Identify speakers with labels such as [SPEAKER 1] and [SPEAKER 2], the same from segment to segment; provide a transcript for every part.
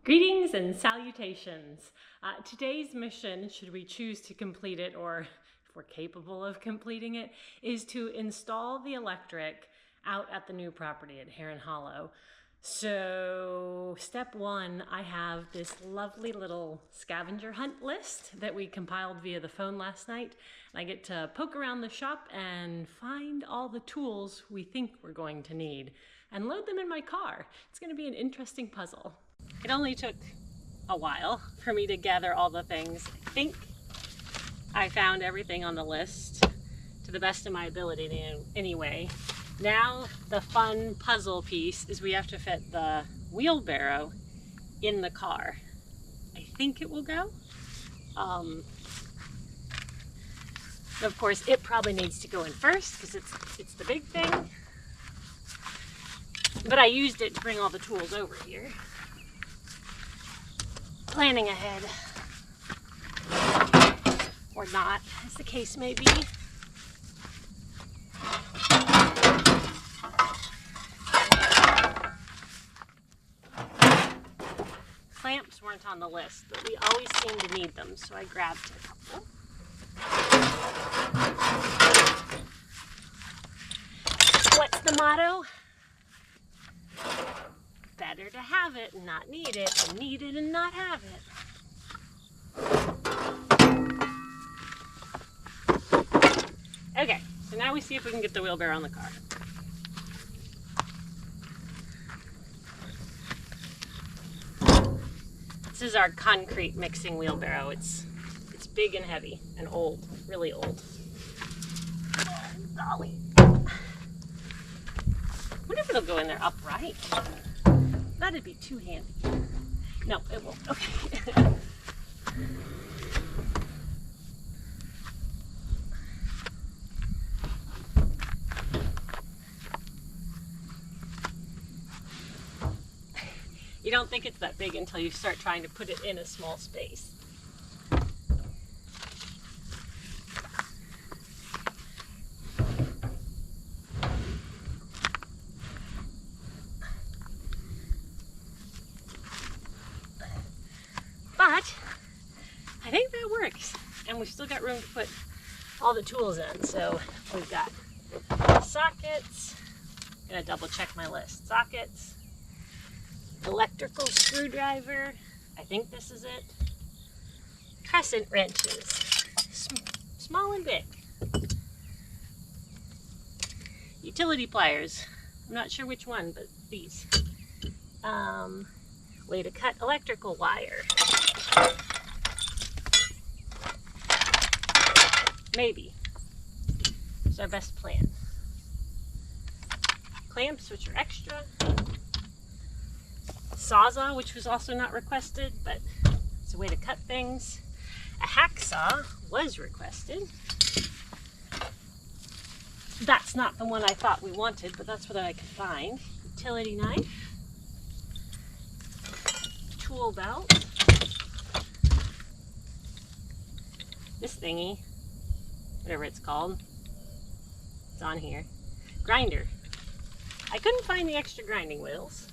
[SPEAKER 1] Greetings and salutations. Today's mission, should we choose to complete it or if we're capable of completing it, is to install the electric out at the new property at Heron Hollow. So step one, I have this lovely little scavenger hunt list that we compiled via the phone last night. And I get to poke around the shop and find all the tools we think we're going to need and load them in my car. It's going to be an interesting puzzle. It only took a while for me to gather all the things. I think I found everything on the list to the best of my ability anyway. Now the fun puzzle piece is we have to fit the wheelbarrow in the car. I think it will go. Of course, it probably needs to go in first because it's the big thing. But I used it to bring all the tools over here. Planning ahead. Or not, as the case may be. Clamps weren't on the list, but we always seem to need them, so I grabbed a couple. What's the motto? Better to have it and not need it than need it and not have it. Okay, so now we see if we can get the wheelbarrow on the car. This is our concrete mixing wheelbarrow. It's big and heavy and old, really old. Oh, golly. I wonder if it'll go in there upright. That'd be too handy. No, it won't. Okay. You don't think it's that big until you start trying to put it in a small space. But I think that works. And we've still got room to put all the tools in. So we've got sockets. I'm gonna double check my list. Sockets. Electrical screwdriver, I think this is it. Crescent wrenches, small and big. Utility pliers, I'm not sure which one, but these. Way to cut electrical wire. Maybe. It's our best plan. Clamps, which are extra. Sawzall, which was also not requested, but it's a way to cut things. A hacksaw was requested. That's not the one I thought we wanted, but that's what I could find. Utility knife. Tool belt. This thingy, whatever it's called, it's on here. Grinder. I couldn't find the extra grinding wheels.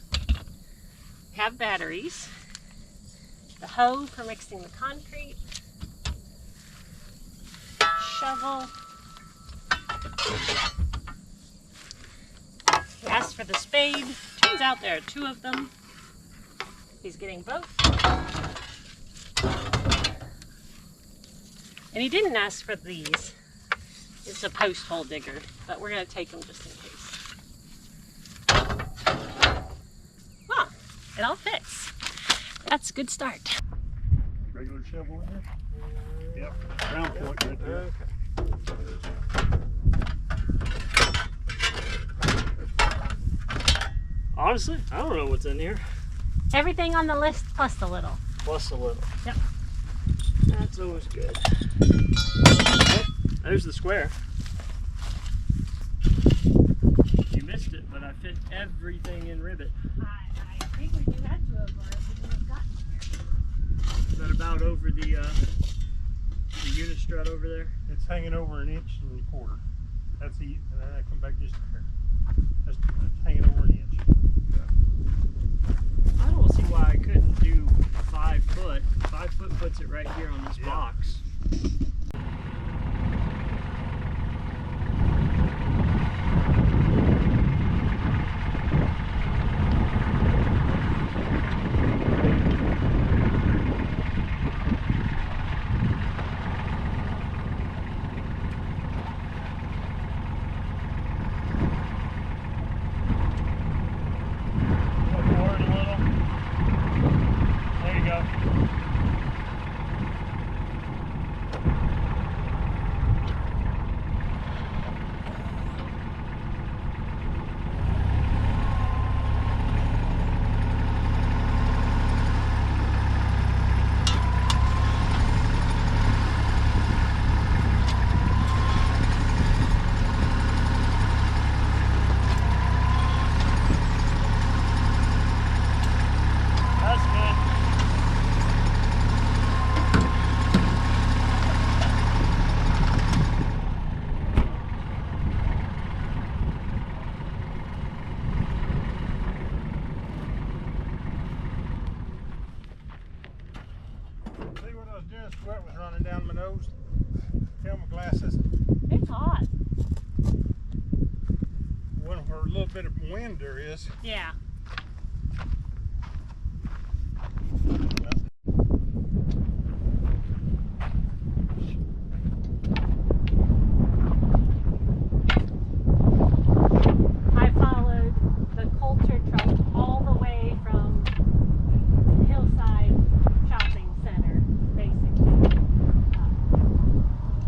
[SPEAKER 1] Have batteries, the hoe for mixing the concrete, shovel. He asked for the spade. Turns out there are two of them. He's getting both. And he didn't ask for these. It's a post hole digger, but we're going to take them just in case. It all fits. That's a good start.
[SPEAKER 2] Regular shovel in there? Yep. Round point right there.
[SPEAKER 3] Okay. Honestly, I don't know what's in here.
[SPEAKER 1] Everything on the list plus a little.
[SPEAKER 3] Plus a little.
[SPEAKER 1] Yep.
[SPEAKER 3] That's always good. Oh, there's the square. You missed it, but I fit everything in rivet.
[SPEAKER 1] I figured you had to have, or we wouldn't have gotten here.
[SPEAKER 3] Is that about over the unit strut over there?
[SPEAKER 2] It's hanging over 1.25 inches. That's the, and then I come back just there. That's hanging over 1 inch.
[SPEAKER 3] I don't see why I couldn't do it right here on this
[SPEAKER 2] Yeah.
[SPEAKER 3] box. Go forward a little. There you go. That's good.
[SPEAKER 2] See what I was doing? Sweat was running down my nose. Tell my glasses.
[SPEAKER 1] It's hot.
[SPEAKER 2] Where a little bit of wind there is.
[SPEAKER 1] Yeah. I followed the Coulter truck all the way from Hillside Shopping Center, basically.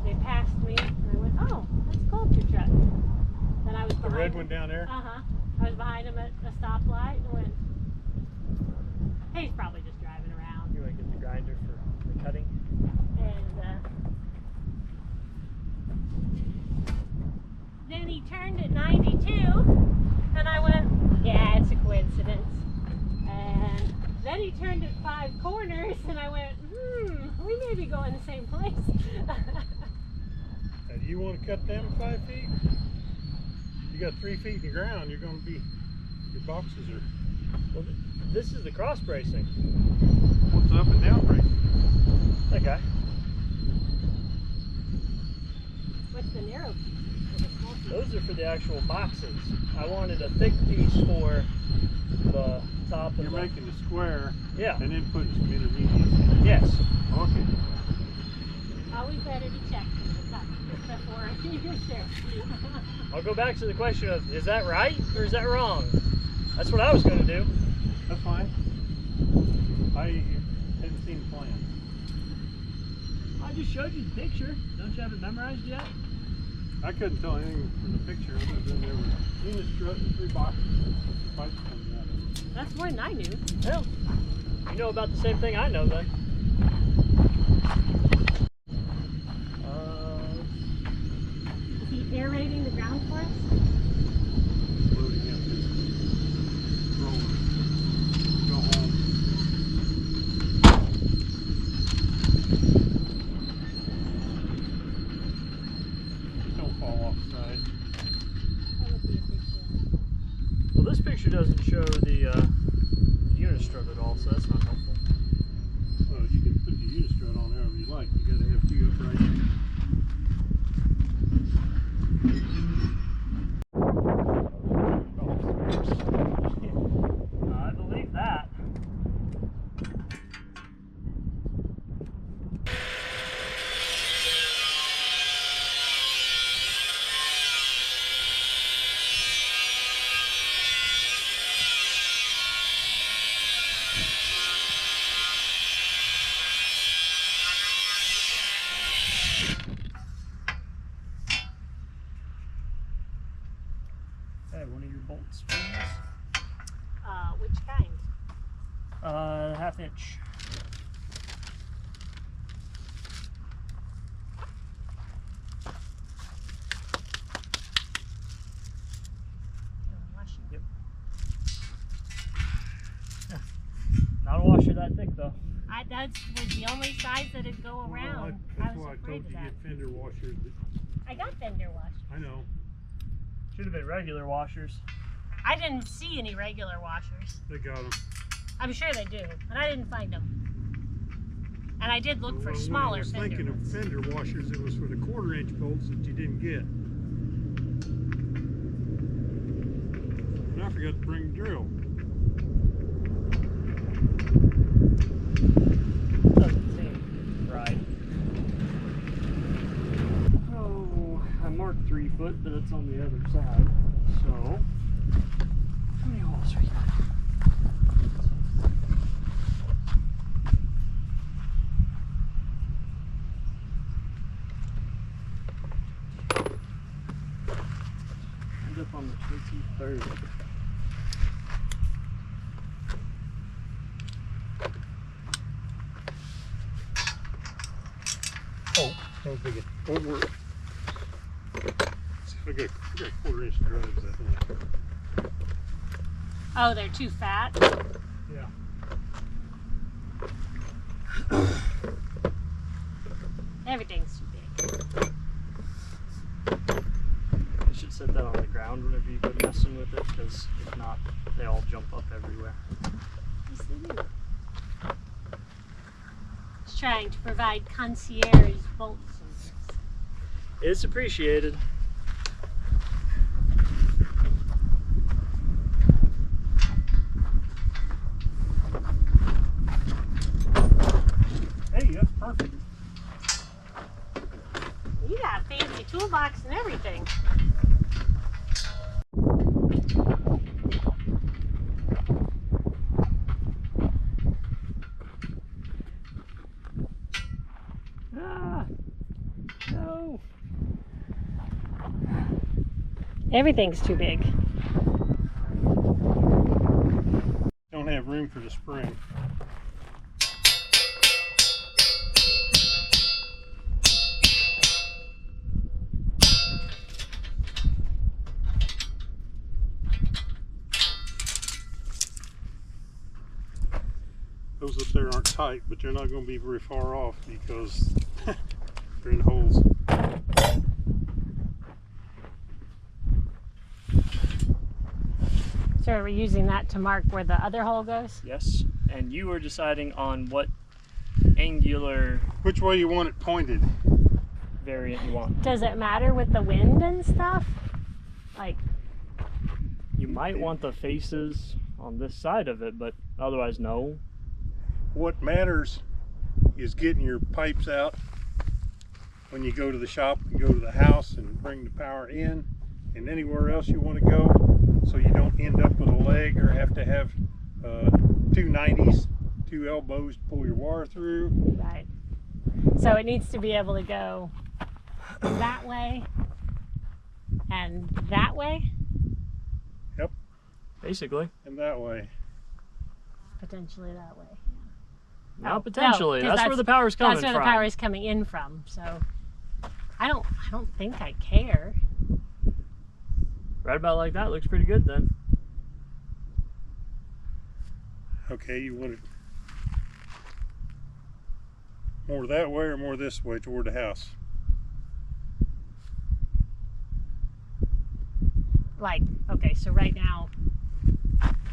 [SPEAKER 1] They passed me, and I went, "Oh, that's a Coulter truck." Then I was
[SPEAKER 2] The
[SPEAKER 1] behind
[SPEAKER 2] red
[SPEAKER 1] him.
[SPEAKER 2] one down there.
[SPEAKER 1] I was behind him at a stoplight and went, "Hey, he's probably just driving around."
[SPEAKER 3] You want to get the grinder for the cutting?
[SPEAKER 1] And then he turned at 92, and I went, "Yeah, it's a coincidence." And then he turned at 5 corners, and I went, "We may be going the same place."
[SPEAKER 2] Now, do you want to cut them 5 feet? You got 3 feet in the ground. You're going to be. Your boxes are.
[SPEAKER 3] Well, this is the cross bracing.
[SPEAKER 2] What's up and down bracing?
[SPEAKER 3] Okay.
[SPEAKER 1] What's the narrow piece? Or the small piece?
[SPEAKER 3] Those are for the actual boxes. I wanted a thick piece for the top and
[SPEAKER 2] You're
[SPEAKER 3] the...
[SPEAKER 2] making the square
[SPEAKER 3] Yeah.
[SPEAKER 2] and then putting some intermediate.
[SPEAKER 3] Yes.
[SPEAKER 2] Okay.
[SPEAKER 1] Always better to check the cut before you share.
[SPEAKER 3] I'll go back to the question of, is that right or is that wrong? That's what I was going to do.
[SPEAKER 2] That's fine. I hadn't seen the plan.
[SPEAKER 3] I just showed you the picture. Don't you have it memorized yet?
[SPEAKER 2] I couldn't tell anything from the picture other than there was unit strut and 3 boxes. Pipes coming out of it.
[SPEAKER 1] That's more than I knew.
[SPEAKER 3] Hell, you know about the same thing I know then.
[SPEAKER 1] Is he aerating the ground for us?
[SPEAKER 2] Loading up this roller. Go home. Just don't fall off the side.
[SPEAKER 1] That would be a big deal.
[SPEAKER 3] Well, this picture doesn't show the unit strut at all, so that's not helpful.
[SPEAKER 2] Well, you can put the unit strut on however you like. You gotta have 2 upright.
[SPEAKER 3] I believe that. Hey, one of your bolt springs?
[SPEAKER 1] Which kind?
[SPEAKER 3] 1/2 inch. Yep. Not a washer that thick though.
[SPEAKER 1] That was the only size that'd go around.
[SPEAKER 2] That's
[SPEAKER 1] I
[SPEAKER 2] why I
[SPEAKER 1] was
[SPEAKER 2] told
[SPEAKER 1] afraid
[SPEAKER 2] you
[SPEAKER 1] of
[SPEAKER 2] to
[SPEAKER 1] that.
[SPEAKER 2] get fender washers.
[SPEAKER 1] I got fender washers.
[SPEAKER 2] I know.
[SPEAKER 3] Should have been regular washers.
[SPEAKER 1] I didn't see any regular washers.
[SPEAKER 2] They got them.
[SPEAKER 1] I'm sure they do, but I didn't find them. And I did look for
[SPEAKER 2] When
[SPEAKER 1] smaller
[SPEAKER 2] I was
[SPEAKER 1] fender
[SPEAKER 2] thinking of
[SPEAKER 1] ones.
[SPEAKER 2] fender washers, it was for the 1/4-inch bolts that you didn't get. And I forgot to bring the drill.
[SPEAKER 3] Doesn't seem right. Oh, I marked 3 foot, but it's on the other side. So, how many holes are you? End up on the 23rd.
[SPEAKER 2] Oh, don't think it won't work. I got 1/4-inch drives, I think.
[SPEAKER 1] Oh, they're too fat?
[SPEAKER 2] Yeah.
[SPEAKER 1] Everything's too big.
[SPEAKER 3] You should set that on the ground whenever you go messing with it, because if not, they all jump up everywhere.
[SPEAKER 1] Yes, they do. Just trying to provide concierge bolt service.
[SPEAKER 3] It's appreciated.
[SPEAKER 2] Hey, that's perfect.
[SPEAKER 1] You got a fancy toolbox and everything.
[SPEAKER 3] Ah, no.
[SPEAKER 1] Everything's too big.
[SPEAKER 2] Don't have room for the spring. Those up there aren't tight, but they're not going to be very far off because they're in holes.
[SPEAKER 1] So are we using that to mark where the other hole goes?
[SPEAKER 3] Yes, and you were deciding on what angular
[SPEAKER 2] Which way you want it pointed?
[SPEAKER 3] variant you want.
[SPEAKER 1] Does it matter with the wind and stuff? Like,
[SPEAKER 3] You might want the faces on this side of it, but otherwise no.
[SPEAKER 2] What matters is getting your pipes out when you go to the shop and go to the house and bring the power in and anywhere else you want to go, so you don't end up with a leg or have to have 2 90s, 2 elbows to pull your wire through.
[SPEAKER 1] right. So it needs to be able to go that way and that way,
[SPEAKER 3] Basically.
[SPEAKER 2] And that way.
[SPEAKER 1] potentially that way.
[SPEAKER 3] Now
[SPEAKER 1] Oh,
[SPEAKER 3] potentially.
[SPEAKER 1] no, 'cause
[SPEAKER 3] that's where the power's coming
[SPEAKER 1] That's where
[SPEAKER 3] from.
[SPEAKER 1] the power is coming in from. So I don't think I care.
[SPEAKER 3] Right about like that looks pretty good then.
[SPEAKER 2] Okay, you want it more that way or more this way toward the house?
[SPEAKER 1] Like, okay, so right now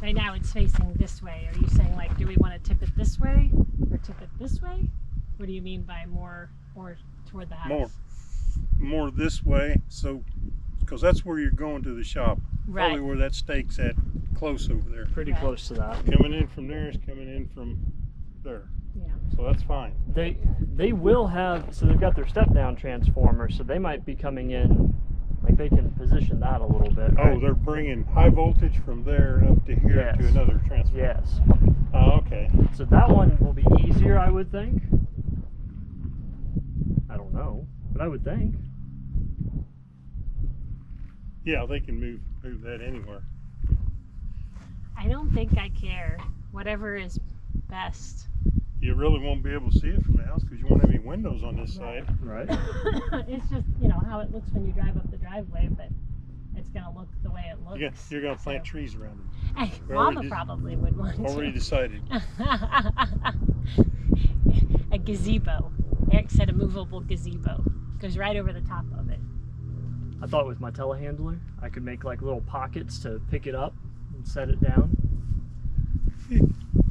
[SPEAKER 1] it's facing this way. Are you saying, like, do we want to tip it this way or tip it this way? What do you mean by more or toward the house?
[SPEAKER 2] More this way, so because that's where you're going to the shop.
[SPEAKER 1] Right.
[SPEAKER 2] Probably where that stake's at, close over there.
[SPEAKER 3] Pretty
[SPEAKER 1] Right.
[SPEAKER 3] close to that.
[SPEAKER 2] Coming in from there is coming in from there,
[SPEAKER 1] Yeah.
[SPEAKER 2] so that's fine.
[SPEAKER 3] They will have, so they've got their step down transformer, so they might be coming in, like they can position that a little bit.
[SPEAKER 2] Oh,
[SPEAKER 3] right?
[SPEAKER 2] they're bringing high voltage from there up to here to
[SPEAKER 3] Yes.
[SPEAKER 2] another transformer.
[SPEAKER 3] Yes.
[SPEAKER 2] Oh, okay.
[SPEAKER 3] So that one will be easier, I would think. I don't know, but I would think.
[SPEAKER 2] Yeah, they can move that anywhere.
[SPEAKER 1] I don't think I care. Whatever is best.
[SPEAKER 2] You really won't be able to see it from the house because you won't have any windows on this
[SPEAKER 1] Right.
[SPEAKER 2] side.
[SPEAKER 3] Right.
[SPEAKER 1] It's just, how it looks when you drive up the driveway, but it's going to look the way it looks.
[SPEAKER 2] You're going to plant
[SPEAKER 1] So-
[SPEAKER 2] trees around
[SPEAKER 1] Hey,
[SPEAKER 2] We
[SPEAKER 1] Mama
[SPEAKER 2] already-
[SPEAKER 1] probably would want
[SPEAKER 2] it. Already
[SPEAKER 1] to.
[SPEAKER 2] decided.
[SPEAKER 1] A gazebo. Eric said a movable gazebo. Goes right over the top of it.
[SPEAKER 3] I thought with my telehandler, I could make like little pockets to pick it up and set it down.
[SPEAKER 2] stick.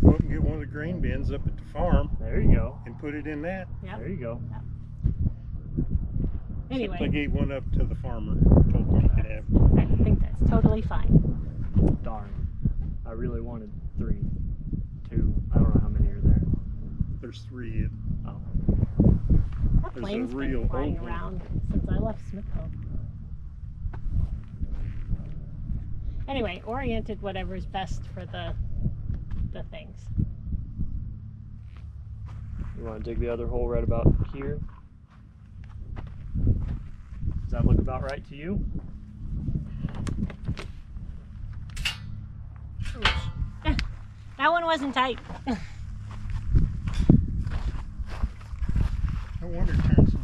[SPEAKER 2] Go up and get one of the grain bins up at the farm
[SPEAKER 3] There you go.
[SPEAKER 2] and put it in that.
[SPEAKER 1] Yep.
[SPEAKER 3] There you go.
[SPEAKER 2] Except I
[SPEAKER 1] Anyway,
[SPEAKER 2] gave one up to the farmer. Told him he could have it.
[SPEAKER 1] I think that's totally fine.
[SPEAKER 3] Darn. I really wanted 3. 2. I don't know how many are there.
[SPEAKER 2] There's 3.
[SPEAKER 3] Oh.
[SPEAKER 1] That
[SPEAKER 2] There's a
[SPEAKER 1] plane's
[SPEAKER 2] real
[SPEAKER 1] been flying
[SPEAKER 2] old one.
[SPEAKER 1] around since I left Smithville. Anyway, oriented whatever's best for the things.
[SPEAKER 3] You want to dig the other hole right about here? Does that look about right to you?
[SPEAKER 1] That one wasn't tight.
[SPEAKER 2] No wonder Terrence.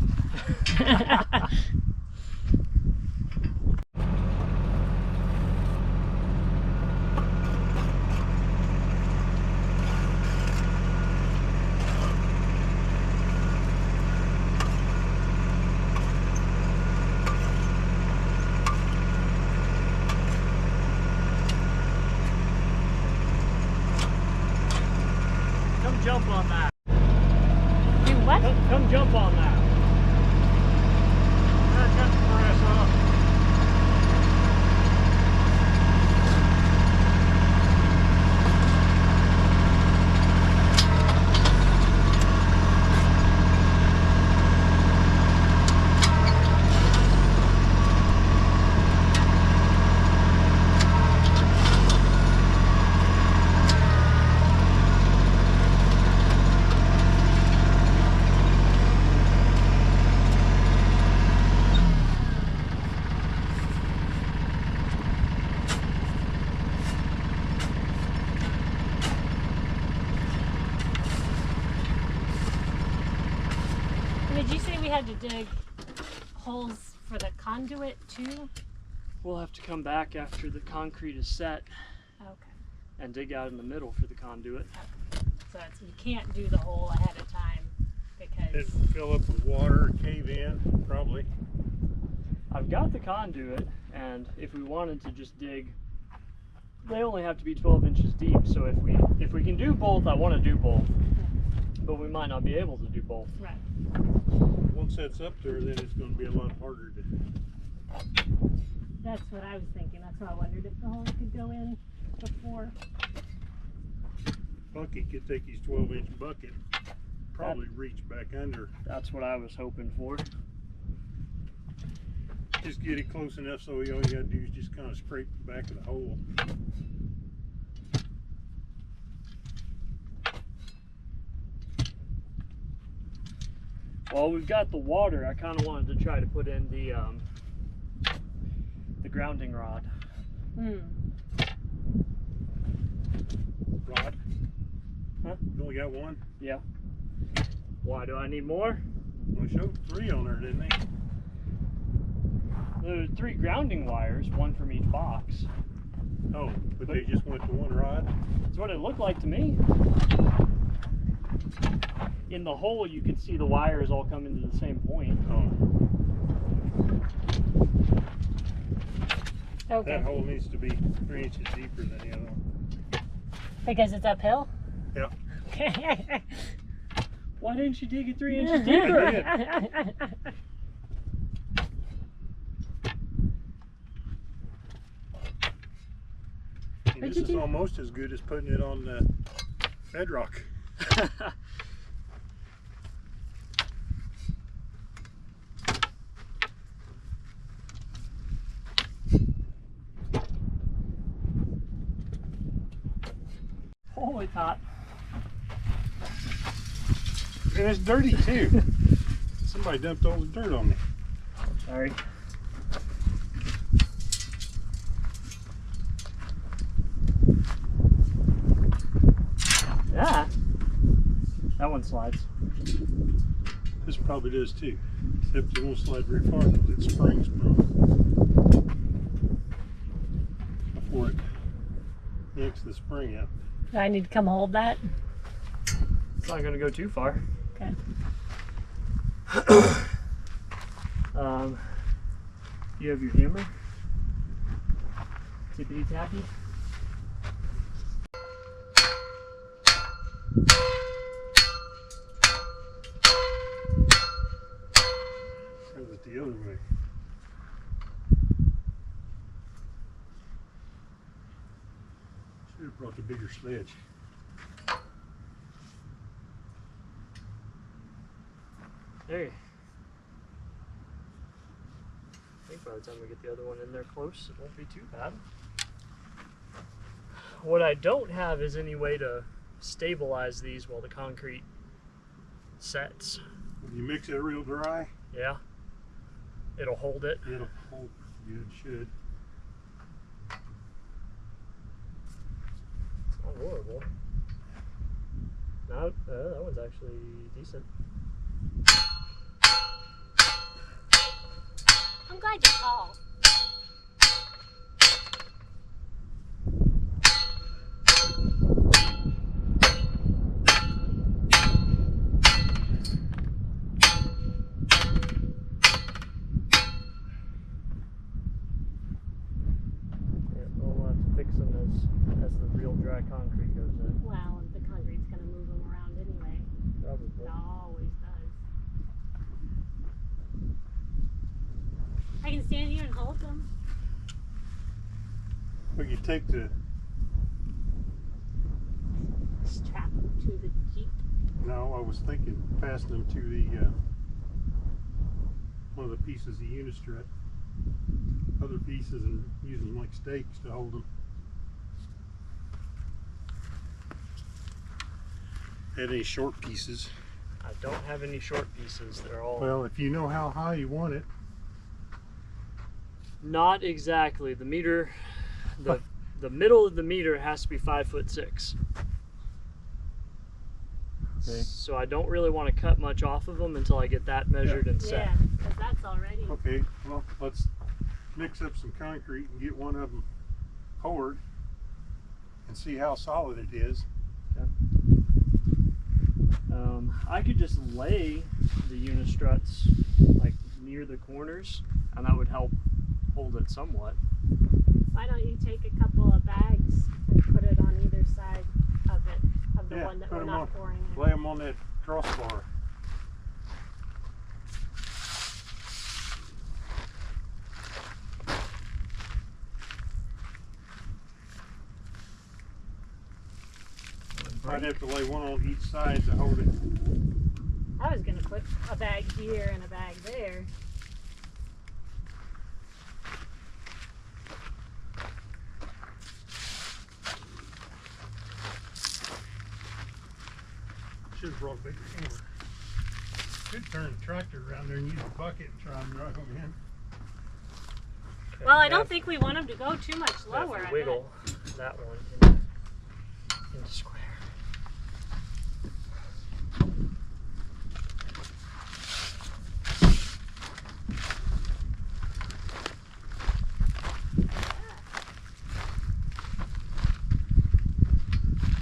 [SPEAKER 3] Come jump on that.
[SPEAKER 1] Do what?
[SPEAKER 3] Come jump on that.
[SPEAKER 2] Cut the grass off.
[SPEAKER 1] Did you say we had to dig holes for the conduit too?
[SPEAKER 3] We'll have to come back after the concrete is set
[SPEAKER 1] Okay.
[SPEAKER 3] and dig out in the middle for the conduit.
[SPEAKER 1] So you can't do the hole ahead of time because
[SPEAKER 2] It'd fill up with water, cave in, probably.
[SPEAKER 3] I've got the conduit, and if we wanted to just dig, they only have to be 12 inches deep. So if we can do both, I want to do both, but we might not be able to do both.
[SPEAKER 1] right.
[SPEAKER 2] Once that's up there, then it's going to be a lot harder to.
[SPEAKER 1] That's what I was thinking. That's why I wondered if the hole could go in before.
[SPEAKER 2] Bucky could take his 12-inch bucket, probably reach back under.
[SPEAKER 3] That's what I was hoping for.
[SPEAKER 2] Just get it close enough so all you got to do is just kind of scrape the back of the hole.
[SPEAKER 3] Well, we've got the water. I kind of wanted to try to put in the grounding rod.
[SPEAKER 1] Hmm.
[SPEAKER 2] Rod?
[SPEAKER 3] Huh?
[SPEAKER 2] You only got one?
[SPEAKER 3] Yeah. Why do I need more?
[SPEAKER 2] Well, it showed 3 on there, didn't they?
[SPEAKER 3] There are 3 grounding wires, one from each box.
[SPEAKER 2] Oh, but they just went to one rod?
[SPEAKER 3] That's what it looked like to me. In the hole, you could see the wires all come into the same point.
[SPEAKER 2] Oh.
[SPEAKER 1] Okay.
[SPEAKER 2] That hole needs to be 3 inches deeper than the other one.
[SPEAKER 1] Because it's uphill?
[SPEAKER 2] Yeah.
[SPEAKER 3] Why didn't you dig it 3 inches
[SPEAKER 2] I
[SPEAKER 3] deeper?
[SPEAKER 2] did. And this is almost as good as putting it on the bedrock.
[SPEAKER 3] Holy tot.
[SPEAKER 2] And it's dirty too. Somebody dumped all the dirt on me.
[SPEAKER 3] Sorry. Yeah. That one slides.
[SPEAKER 2] This probably does too. Except it won't slide very far because it springs from before it yanks the spring out.
[SPEAKER 1] Do I need to come hold that?
[SPEAKER 3] It's not going to go too far.
[SPEAKER 1] Okay.
[SPEAKER 3] You have your hammer? Tippity tappy?
[SPEAKER 2] Brought the bigger sledge.
[SPEAKER 3] Hey. I think by the time we get the other one in there close, it won't be too bad. What I don't have is any way to stabilize these while the concrete sets.
[SPEAKER 2] When you mix it real dry,
[SPEAKER 3] Yeah. It'll hold it.
[SPEAKER 2] it'll hold good, should.
[SPEAKER 3] It's not horrible. No, that one's actually decent.
[SPEAKER 1] I'm glad you called.
[SPEAKER 3] Yeah, we'll have to fix them as the real dry concrete goes in.
[SPEAKER 1] Well, the concrete's gonna move them around anyway.
[SPEAKER 3] Probably.
[SPEAKER 1] It always does. I can stand here and hold them.
[SPEAKER 2] But you take the,
[SPEAKER 1] Strap them to the Jeep.
[SPEAKER 2] no, I was thinking passing them to the, one of the pieces of Unistrut. Other pieces and using them like stakes to hold them. Had any short pieces?
[SPEAKER 3] I don't have any short pieces. They're all
[SPEAKER 2] Well, if you know how high you want it.
[SPEAKER 3] not exactly. The meter, the middle of the meter has to be 5'6".
[SPEAKER 2] Okay.
[SPEAKER 3] So I don't really want to cut much off of them until I get that measured and set.
[SPEAKER 1] Yeah, because that's already.
[SPEAKER 2] Okay, well, let's mix up some concrete and get one of them poured and see how solid it is.
[SPEAKER 3] I could just lay the Unistruts like near the corners, and that would help hold it somewhat.
[SPEAKER 1] Why don't you take a couple of bags and put it on either side of it, of the
[SPEAKER 2] Yeah,
[SPEAKER 1] one that
[SPEAKER 2] put
[SPEAKER 1] we're
[SPEAKER 2] 'em
[SPEAKER 1] not
[SPEAKER 2] on.
[SPEAKER 1] pouring in?
[SPEAKER 2] Lay them on that crossbar. I'd have to lay one on each side to hold it.
[SPEAKER 1] I was gonna put a bag here and a bag there.
[SPEAKER 2] Should have brought a bigger hammer. Could turn the tractor around there and use a bucket and try and drive them in.
[SPEAKER 1] Well, I don't think we want them to go too much lower.
[SPEAKER 3] Have
[SPEAKER 1] I
[SPEAKER 3] to wiggle that one into square.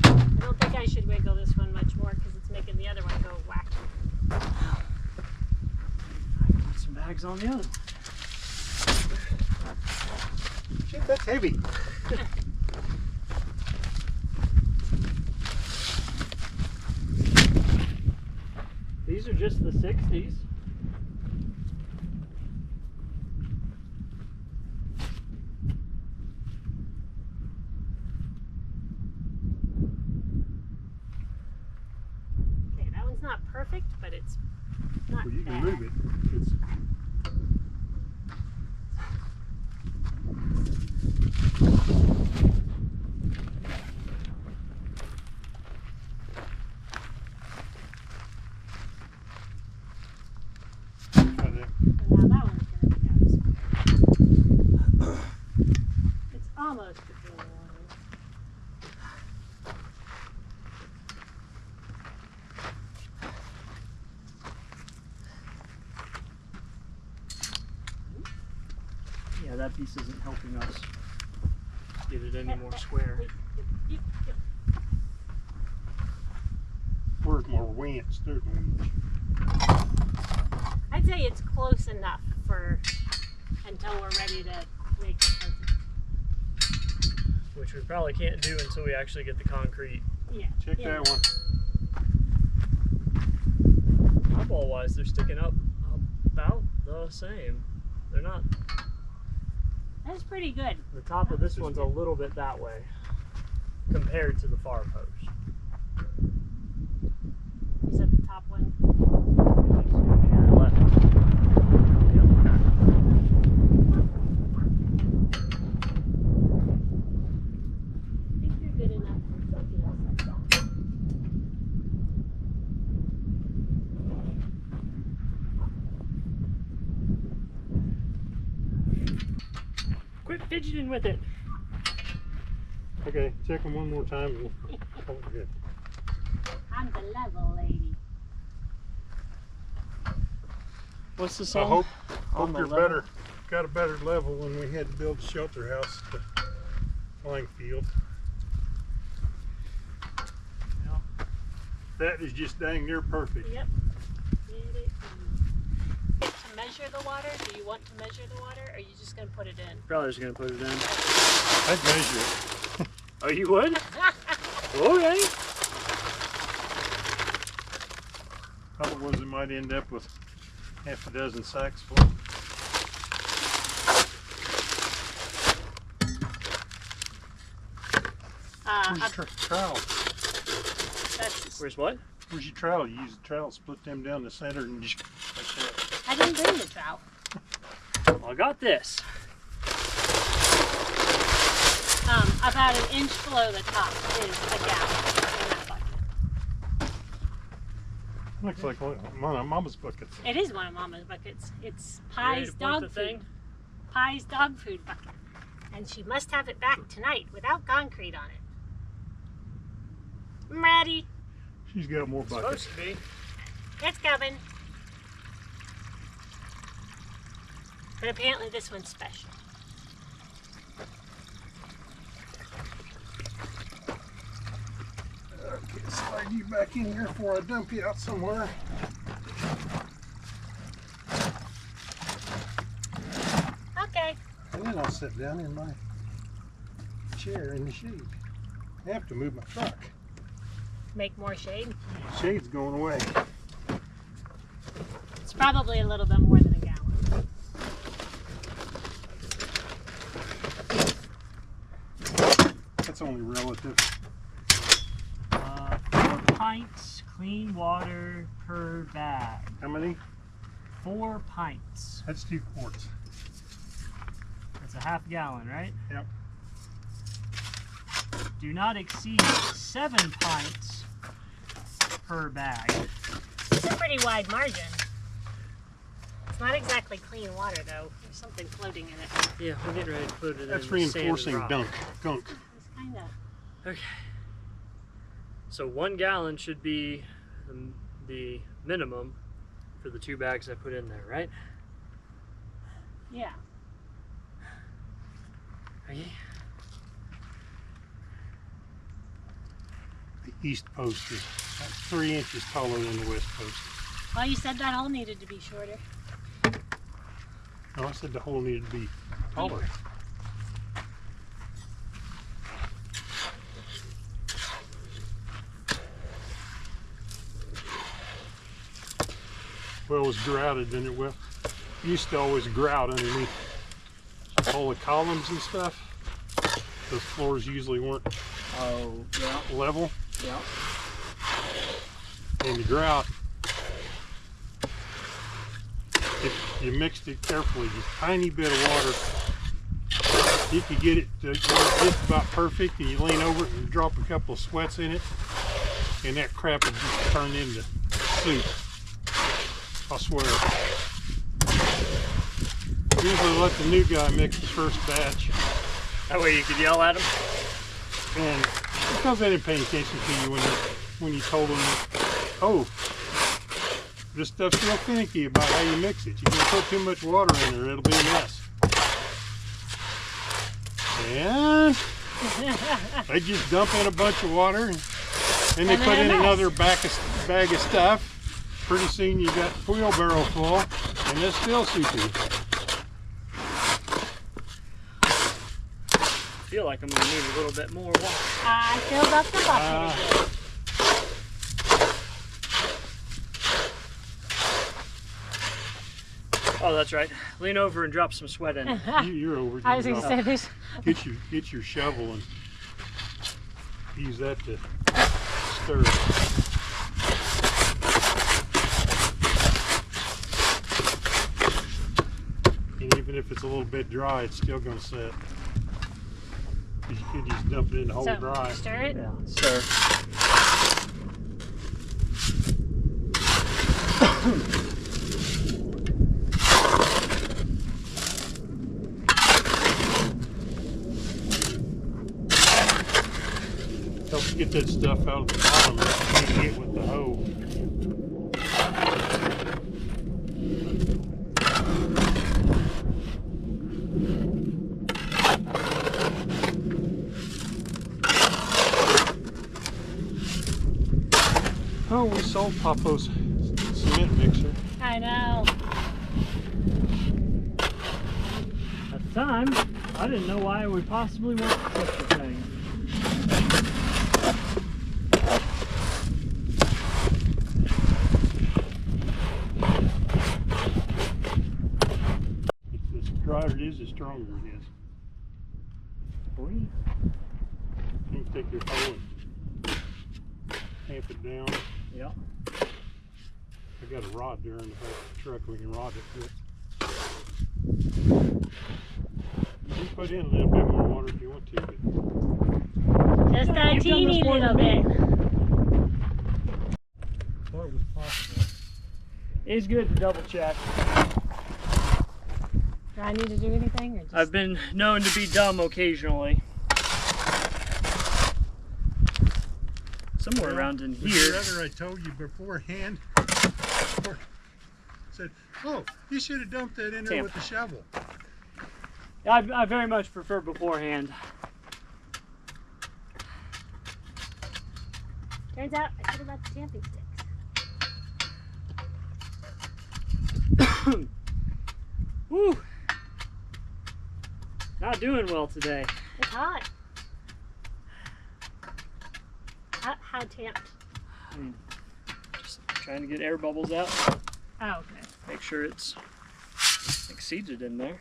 [SPEAKER 1] I don't think I should wiggle this one much more because it's making the other one go whack.
[SPEAKER 3] I can put some bags on the other one.
[SPEAKER 2] Shit, that's heavy.
[SPEAKER 3] These are just the 60s.
[SPEAKER 1] Okay, that one's not perfect, but it's not
[SPEAKER 2] Well, you
[SPEAKER 1] bad.
[SPEAKER 2] can move it. It's, try that.
[SPEAKER 1] And now that one's gonna be out of square. It's almost between the lines.
[SPEAKER 3] Yeah, that piece isn't helping us get it any more square.
[SPEAKER 1] Yep.
[SPEAKER 2] Where's my winch? There's my winch.
[SPEAKER 1] I'd say it's close enough for until we're ready to make it perfect.
[SPEAKER 3] Which we probably can't do until we actually get the concrete.
[SPEAKER 1] Yeah.
[SPEAKER 2] Check
[SPEAKER 1] yeah.
[SPEAKER 2] that one.
[SPEAKER 3] Eyeball wise, they're sticking up about the same. They're not.
[SPEAKER 1] That's pretty good.
[SPEAKER 3] The top of this one's a little bit that way. compared to the far post.
[SPEAKER 1] Is that the top one?
[SPEAKER 3] Your left. Yep.
[SPEAKER 1] I think you're good enough for something else like that.
[SPEAKER 3] Quit fidgeting with it.
[SPEAKER 2] Okay, check them one more time. And oh, good.
[SPEAKER 1] I'm the level lady.
[SPEAKER 3] What's the
[SPEAKER 2] I
[SPEAKER 3] song?
[SPEAKER 2] hope
[SPEAKER 3] On the
[SPEAKER 2] you're
[SPEAKER 3] level?
[SPEAKER 2] better. Got a better level when we had to build a shelter house at the flying field.
[SPEAKER 3] Yeah.
[SPEAKER 2] That is just dang near perfect.
[SPEAKER 1] Yep. To measure the water, do you want to measure the water, or are you just going to put it in?
[SPEAKER 3] Probably just gonna put it in.
[SPEAKER 2] I'd measure it.
[SPEAKER 3] Oh, you would? Okay.
[SPEAKER 2] Otherwise, it might end up with half a dozen sacks full. Where's your trowel?
[SPEAKER 1] That's,
[SPEAKER 3] Where's what?
[SPEAKER 2] Where's your trowel? You use the trowel, split them down the center, and just like that.
[SPEAKER 1] I didn't bring the trowel.
[SPEAKER 3] Well, I got this.
[SPEAKER 1] About an inch below the top is a gallon in that bucket.
[SPEAKER 2] Looks like one of Mama's buckets.
[SPEAKER 1] It is one of Mama's buckets. It's
[SPEAKER 3] You ready
[SPEAKER 1] Pie's
[SPEAKER 3] to point
[SPEAKER 1] dog
[SPEAKER 3] the
[SPEAKER 1] food.
[SPEAKER 3] thing?
[SPEAKER 1] Pie's dog food bucket. And she must have it back tonight without concrete on it. I'm ready.
[SPEAKER 2] She's got more buckets.
[SPEAKER 3] Supposed to be.
[SPEAKER 1] It's coming. But apparently this one's special.
[SPEAKER 2] Okay, slide you back in here before I dump you out somewhere.
[SPEAKER 1] Okay.
[SPEAKER 2] And then I'll sit down in my chair in the shade. I have to move my truck.
[SPEAKER 1] Make more shade.
[SPEAKER 2] Shade's going away.
[SPEAKER 1] It's probably a little bit more than a gallon.
[SPEAKER 2] That's only relative.
[SPEAKER 3] 4 pints clean water per bag.
[SPEAKER 2] How many?
[SPEAKER 3] 4 pints.
[SPEAKER 2] That's 2 quarts.
[SPEAKER 3] That's a half gallon, right?
[SPEAKER 2] Yep.
[SPEAKER 3] Do not exceed 7 pints per bag.
[SPEAKER 1] It's a pretty wide margin. It's not exactly clean water though. There's something floating in it.
[SPEAKER 3] Yeah, we're getting ready to put it
[SPEAKER 2] That's
[SPEAKER 3] in the sand and
[SPEAKER 2] reinforcing
[SPEAKER 3] rock.
[SPEAKER 2] gunk.
[SPEAKER 1] It's kind of.
[SPEAKER 3] Okay. So 1 gallon should be the minimum for the 2 bags I put in there, right?
[SPEAKER 1] Yeah.
[SPEAKER 3] Okay.
[SPEAKER 2] The east post is 3 inches taller than the west post.
[SPEAKER 1] Well, you said that hole needed to be shorter.
[SPEAKER 2] No, I said the hole needed to be taller. Well, it was grouted, then it will. Used to always grout underneath all the columns and stuff. Those floors usually weren't
[SPEAKER 3] Oh, yeah,
[SPEAKER 2] level,
[SPEAKER 3] yeah.
[SPEAKER 2] and the grout, if you mixed it carefully, just a tiny bit of water, you could get it to just about perfect, and you lean over it and drop a couple of sweats in it, and that crap would just turn into soup. I swear. Usually let the new guy mix the first batch,
[SPEAKER 3] That way you could yell at him.
[SPEAKER 2] and because they didn't pay attention to you when you told them, oh, this stuff's real finicky about how you mix it. You're gonna put too much water in there, it'll be a mess. And they just dump in a bunch of water, and they
[SPEAKER 1] And
[SPEAKER 2] put
[SPEAKER 1] then
[SPEAKER 2] in
[SPEAKER 1] a mess.
[SPEAKER 2] another bag of stuff. Pretty soon you got the wheelbarrow full, and it's still soupy.
[SPEAKER 3] I feel like I'm gonna need a little bit more water.
[SPEAKER 1] I filled up the bucket again.
[SPEAKER 3] Oh, that's right. Lean over and drop some sweat in.
[SPEAKER 2] You're over.
[SPEAKER 1] I was going to say this.
[SPEAKER 2] Get your shovel and Use that to stir it. And even if it's a little bit dry, it's still going to set. You could just dump it in the whole
[SPEAKER 1] So,
[SPEAKER 2] dry.
[SPEAKER 1] stir it?
[SPEAKER 3] Yeah, stir.
[SPEAKER 2] Help get that stuff out of the bottom that you can't get with the hoe. Oh, we sold Papo's cement mixer.
[SPEAKER 1] I know.
[SPEAKER 3] At the time, I didn't know why I would possibly want such a thing.
[SPEAKER 2] The drier it is, the stronger it is.
[SPEAKER 3] Boy.
[SPEAKER 2] You can take your hoe and tamp it down.
[SPEAKER 3] Yeah.
[SPEAKER 2] I got a rod there in the back of the truck we can rod it with. You can put in a little bit more water if you want to, but
[SPEAKER 1] Just a
[SPEAKER 3] You've done
[SPEAKER 1] teeny
[SPEAKER 3] this more
[SPEAKER 1] little
[SPEAKER 3] than
[SPEAKER 1] bit.
[SPEAKER 3] me.
[SPEAKER 2] thought it was possible.
[SPEAKER 3] It's good to double check.
[SPEAKER 1] Do I need to do anything? Or just...
[SPEAKER 3] I've been known to be dumb occasionally. Somewhere around in
[SPEAKER 2] Would you
[SPEAKER 3] here.
[SPEAKER 2] rather I told you beforehand? Or said, oh, you should have dumped that in there
[SPEAKER 3] Tamp.
[SPEAKER 2] with the shovel.
[SPEAKER 3] I very much prefer beforehand.
[SPEAKER 1] Turns out I should have got the tamping sticks.
[SPEAKER 3] Woo! Not doing well today.
[SPEAKER 1] It's hot. How tamped?
[SPEAKER 3] I mean, just trying to get air bubbles out.
[SPEAKER 1] Oh, okay.
[SPEAKER 3] Make sure it's exceeded in there.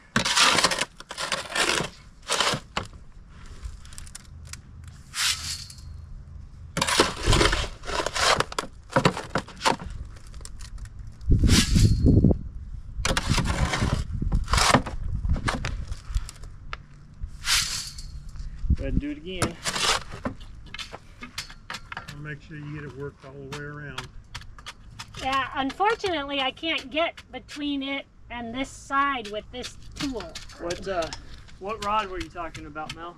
[SPEAKER 3] Go ahead and do it again.
[SPEAKER 2] I'll make sure you get it worked all the way around.
[SPEAKER 1] Yeah, unfortunately I can't get between it and this side with this tool.
[SPEAKER 3] What rod were you talking about, Mel?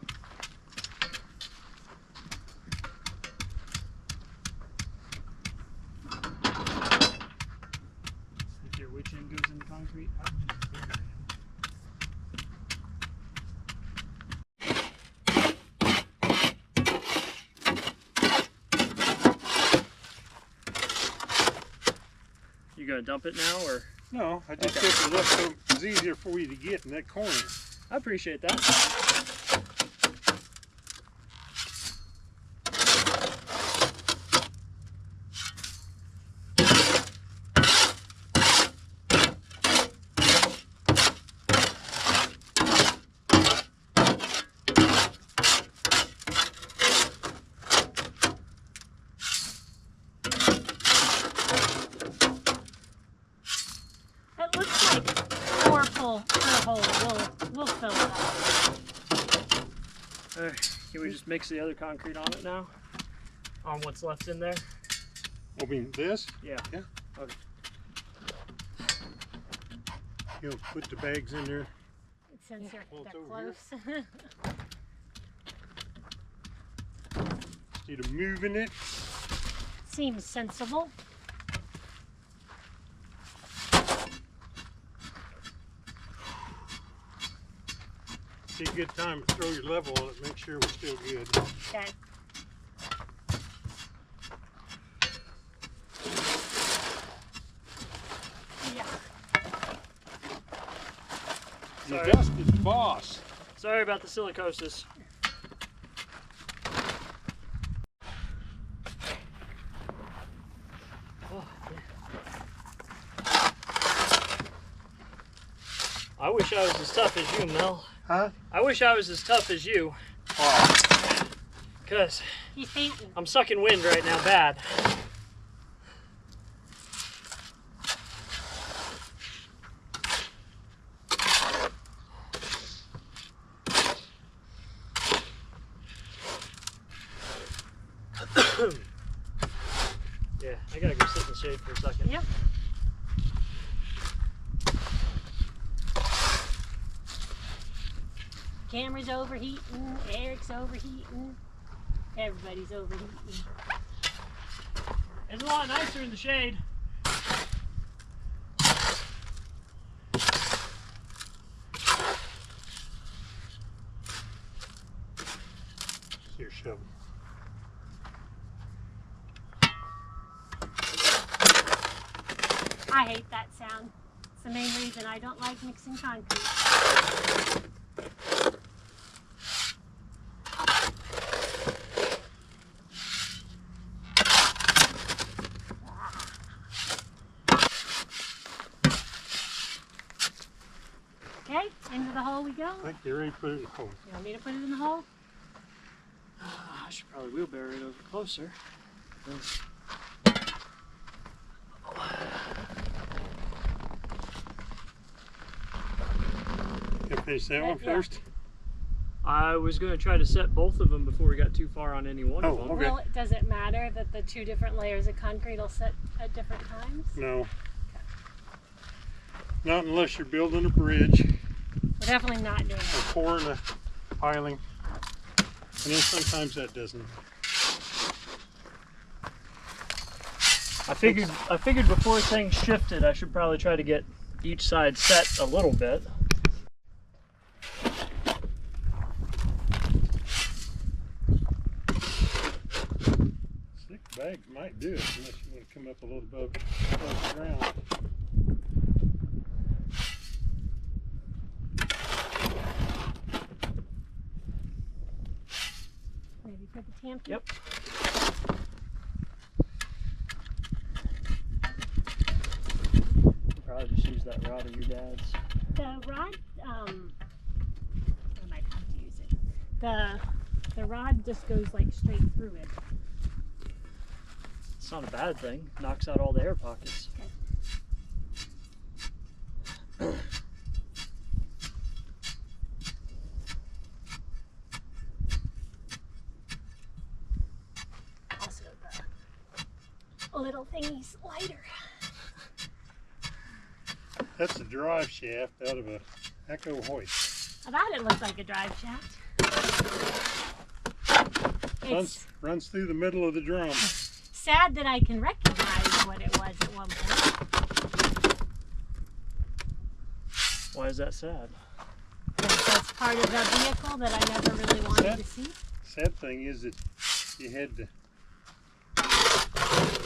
[SPEAKER 3] Here, which end goes in the concrete? You gonna dump it now, or?
[SPEAKER 2] No, I just
[SPEAKER 3] Okay.
[SPEAKER 2] took it up so it's easier for you to get in that corner.
[SPEAKER 3] I appreciate that.
[SPEAKER 1] It looks like 4 pull per hole. We'll fill it up.
[SPEAKER 3] Alright, can we just mix the other concrete on it now? On what's left in there?
[SPEAKER 2] I mean, this?
[SPEAKER 3] Yeah.
[SPEAKER 2] Yeah.
[SPEAKER 3] Okay.
[SPEAKER 2] You know, put the bags in there.
[SPEAKER 1] Since
[SPEAKER 2] Well,
[SPEAKER 1] they're
[SPEAKER 2] it's over here.
[SPEAKER 1] close.
[SPEAKER 2] Instead of moving it,
[SPEAKER 1] Seems sensible.
[SPEAKER 2] take a good time to throw your level on it, make sure we're still good.
[SPEAKER 1] Okay. Yeah.
[SPEAKER 2] The
[SPEAKER 3] Sorry.
[SPEAKER 2] dust is boss.
[SPEAKER 3] Sorry about the silicosis. Oh, yeah. I wish I was as tough as you, Mel.
[SPEAKER 2] Huh?
[SPEAKER 3] I wish I was as tough as you.
[SPEAKER 2] Oh,
[SPEAKER 3] because
[SPEAKER 1] He's panting.
[SPEAKER 3] I'm sucking wind right now bad. Yeah, I gotta go sit in the shade for a second.
[SPEAKER 1] Yep. Camera's overheating, Eric's overheating, everybody's overheating.
[SPEAKER 3] It's a lot nicer in the shade.
[SPEAKER 2] Here, shovel.
[SPEAKER 1] I hate that sound. It's the main reason I don't like mixing concrete. Okay, into the hole we go.
[SPEAKER 2] I think you're ready to put it in the hole.
[SPEAKER 1] You want me to put it in the hole?
[SPEAKER 3] I should probably wheelbarrow it over closer.
[SPEAKER 2] You finish that one
[SPEAKER 1] Yeah.
[SPEAKER 2] first?
[SPEAKER 3] I was going to try to set both of them before we got too far on any one
[SPEAKER 2] Oh,
[SPEAKER 3] of them.
[SPEAKER 2] okay.
[SPEAKER 1] Well, does it matter that the two different layers of concrete will sit at different times?
[SPEAKER 2] No. Not unless you're building a bridge
[SPEAKER 1] We're definitely not doing
[SPEAKER 2] or
[SPEAKER 1] that.
[SPEAKER 2] pouring a piling. And then sometimes that doesn't.
[SPEAKER 3] I figured before things shifted, I should probably try to get each side set a little bit.
[SPEAKER 2] Six bags might do it unless you want to come up a little above the ground.
[SPEAKER 1] Maybe for the Tamkin.
[SPEAKER 3] Yep. Probably just use that rod of your dad's.
[SPEAKER 1] The rod, I might have to use it. The rod just goes like straight through it.
[SPEAKER 3] It's not a bad thing. Knocks out all the air pockets.
[SPEAKER 1] Also, the little thingy's lighter.
[SPEAKER 2] That's the drive shaft out of a Echo hoist.
[SPEAKER 1] I thought it looked like a drive shaft. It's
[SPEAKER 2] Runs through the middle of the drum.
[SPEAKER 1] sad that I can recognize what it was at one point.
[SPEAKER 3] Why is that sad?
[SPEAKER 1] Because that's part of the vehicle that I never really wanted
[SPEAKER 2] Sad.
[SPEAKER 1] to see.
[SPEAKER 2] Sad thing is that you had to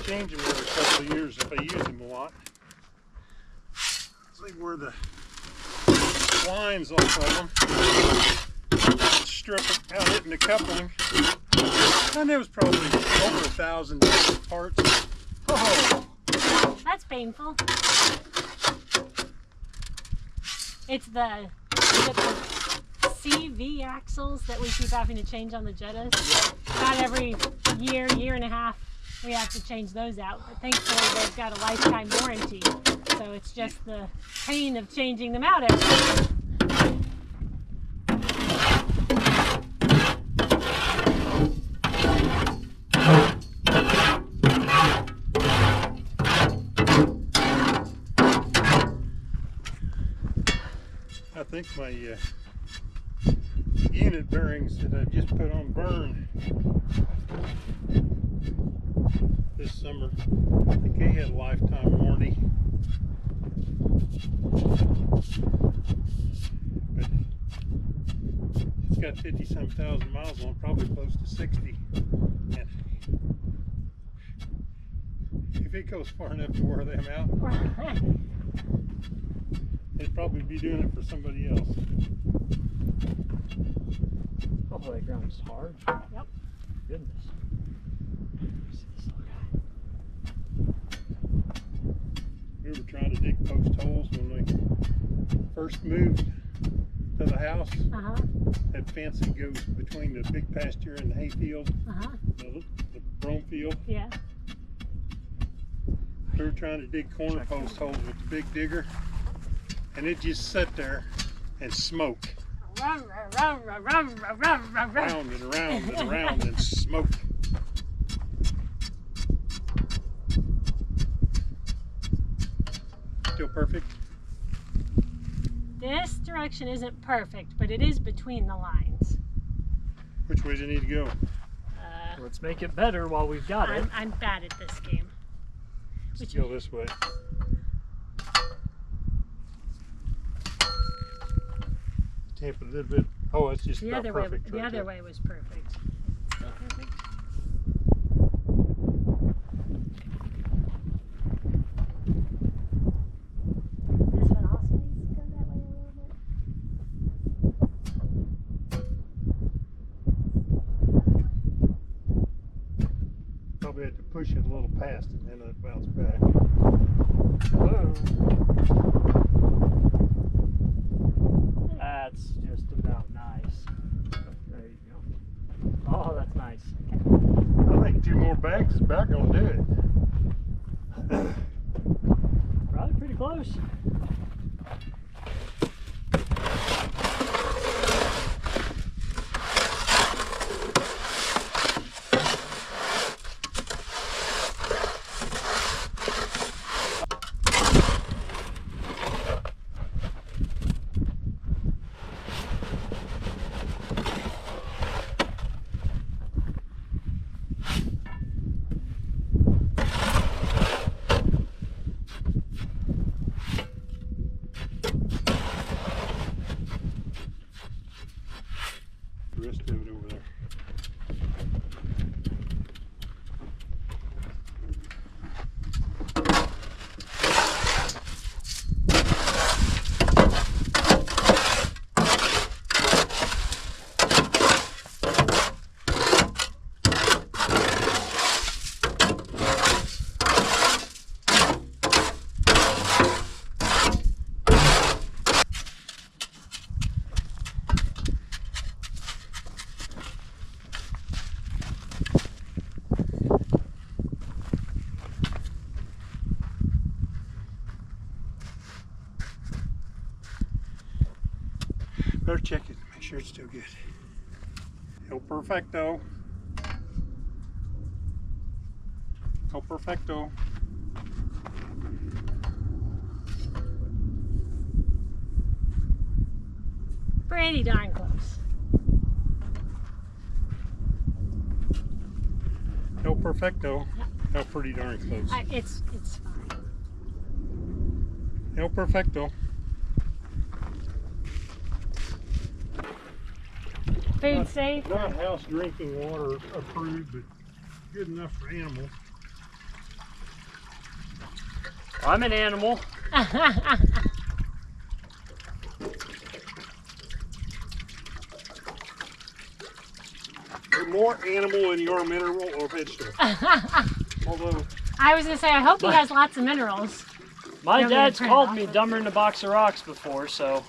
[SPEAKER 2] change them every couple of years if I use them a lot. See where the lines off of them, strip it out, hitting the coupling, and there was probably over 1,000 different parts. Oh,
[SPEAKER 1] That's painful. It's the CV axles that we keep having to change on the Jettas. About every year, year and a half, we have to change those out. But thankfully, they've got a lifetime warranty. So it's just the pain of changing them out every year.
[SPEAKER 2] I think my unit bearings that I just put on burn this summer, I think they had a lifetime warranty. But it's got 50-some thousand miles on, probably close to 60. And if it goes far enough to wear them out, they'd probably be doing it for somebody else.
[SPEAKER 3] Oh, that ground's hard.
[SPEAKER 1] Yep.
[SPEAKER 3] Goodness.
[SPEAKER 2] We were trying to dig post holes when we first moved to the house,
[SPEAKER 1] Uh-huh.
[SPEAKER 2] that fence that goes between the big pasture and the hay field,
[SPEAKER 1] Uh-huh.
[SPEAKER 2] the brome field.
[SPEAKER 1] Yeah.
[SPEAKER 2] We were trying to dig corner post holes with the big digger, and it just sat there and smoke. Round and around and around and smoke. Still perfect?
[SPEAKER 1] This direction isn't perfect, but it is between the lines.
[SPEAKER 2] Which way does it need to go?
[SPEAKER 3] Let's make it better while we've got it.
[SPEAKER 1] I'm bad at this game.
[SPEAKER 2] Let's go this way. Tamp it a little bit. Oh, it's just
[SPEAKER 1] The
[SPEAKER 2] about
[SPEAKER 1] other way.
[SPEAKER 2] perfect.
[SPEAKER 1] The
[SPEAKER 2] right
[SPEAKER 1] other
[SPEAKER 2] there.
[SPEAKER 1] way was perfect. Perfect. This one also needs to go that way a little bit.
[SPEAKER 2] Probably have to push it a little past and then it bounce back.
[SPEAKER 3] Whoa. That's just about nice. There you go. Oh, that's nice.
[SPEAKER 2] I think 2 more bags is about gonna do it.
[SPEAKER 3] Probably pretty close.
[SPEAKER 2] The rest of it over there. Better check it, make sure it's still good. El perfecto. El perfecto.
[SPEAKER 1] Pretty darn close.
[SPEAKER 2] El perfecto. El pretty darn close.
[SPEAKER 1] It's fine.
[SPEAKER 2] El perfecto.
[SPEAKER 1] Food safe.
[SPEAKER 2] Not house drinking water approved, but good enough for animals.
[SPEAKER 3] I'm an animal.
[SPEAKER 2] You're more animal in your mineral or vegetable. Although,
[SPEAKER 1] I was gonna say, I hope he has lots of minerals.
[SPEAKER 3] My
[SPEAKER 1] Never
[SPEAKER 3] dad's
[SPEAKER 1] turned
[SPEAKER 3] called
[SPEAKER 1] off
[SPEAKER 3] me
[SPEAKER 1] of-
[SPEAKER 3] dumber than a box of rocks before, so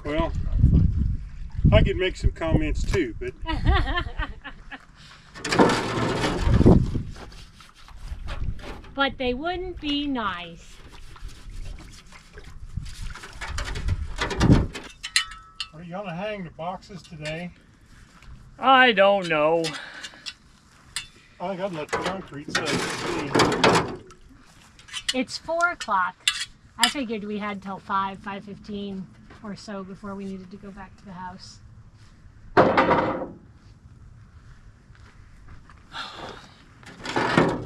[SPEAKER 2] well, I could make some comments too, but
[SPEAKER 1] But they wouldn't be nice.
[SPEAKER 2] are you gonna hang the boxes today?
[SPEAKER 3] I don't know.
[SPEAKER 2] I think I'd let the concrete set.
[SPEAKER 1] It's 4 o'clock. I figured we had till 5:15 or so before we needed to go back to the house.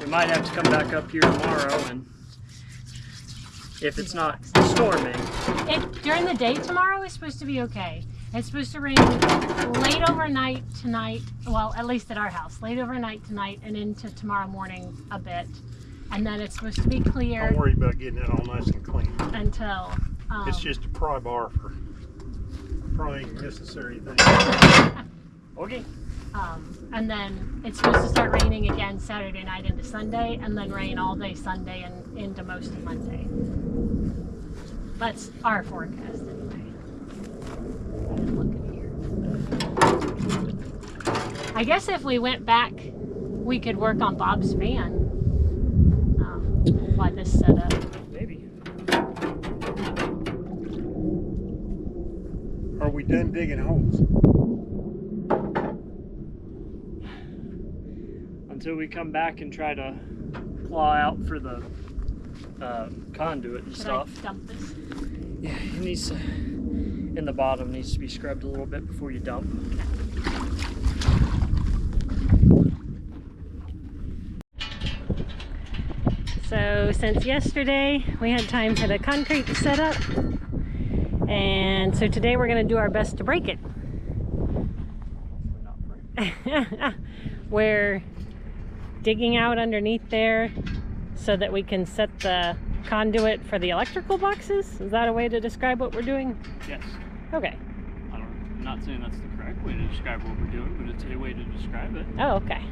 [SPEAKER 3] We might have to come back up here tomorrow, and if it's not storming.
[SPEAKER 1] During the day tomorrow is supposed to be okay. It's supposed to rain late overnight tonight. Well, at least at our house, late overnight tonight and into tomorrow morning a bit. And then it's supposed to be clear
[SPEAKER 2] Don't worry about getting it all nice and clean.
[SPEAKER 1] until.
[SPEAKER 2] It's just a pry bar for prying necessary things.
[SPEAKER 3] Okay.
[SPEAKER 1] And then it's supposed to start raining again Saturday night into Sunday, and then rain all day Sunday and into most of Monday. That's our forecast anyway. Look in here. I guess if we went back, we could work on Bob's fan while this set up.
[SPEAKER 3] Maybe.
[SPEAKER 2] Are we done digging holes?
[SPEAKER 3] Until we come back and try to claw out for the conduit and
[SPEAKER 1] Should
[SPEAKER 3] stuff.
[SPEAKER 1] I dump this?
[SPEAKER 3] Yeah, it needs to, in the bottom needs to be scrubbed a little bit before you dump.
[SPEAKER 1] So since yesterday, we had time for the concrete to set up. And so today we're gonna do our best to break it. We're digging out underneath there so that we can set the conduit for the electrical boxes. Is that a way to describe what we're doing?
[SPEAKER 3] Yes.
[SPEAKER 1] Okay.
[SPEAKER 3] I'm not saying that's the correct way to describe what we're doing, but it's a way to describe it.
[SPEAKER 1] Oh, okay.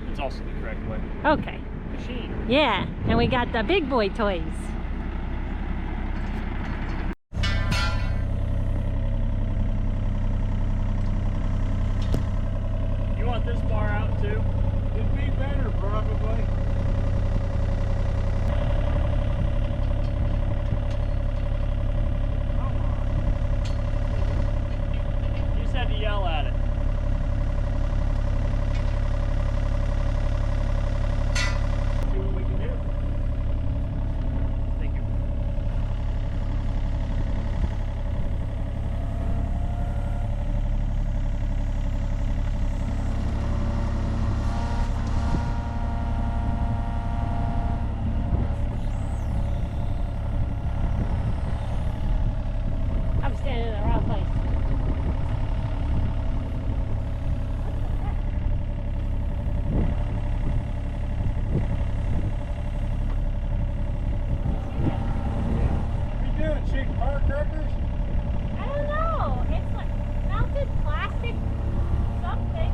[SPEAKER 3] It's also the correct way.
[SPEAKER 1] Okay.
[SPEAKER 3] Machine.
[SPEAKER 1] Yeah, and we got the big boy toys.
[SPEAKER 3] You want this bar out too?
[SPEAKER 2] It'd be better, probably.
[SPEAKER 3] You just had to yell at it. See what we can do. Thank you.
[SPEAKER 1] I'm standing in the wrong place.
[SPEAKER 2] What you doing, shooting firecrackers?
[SPEAKER 1] I don't know. It's like melted plastic something.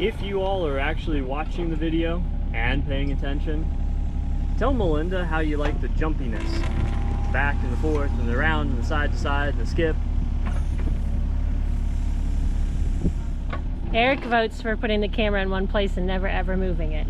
[SPEAKER 3] If you all are actually watching the video and paying attention, tell Melinda how you like the jumpiness. Back and the forth and the round and the side to side and the skip.
[SPEAKER 1] Eric votes for putting the camera in one place and never ever moving it.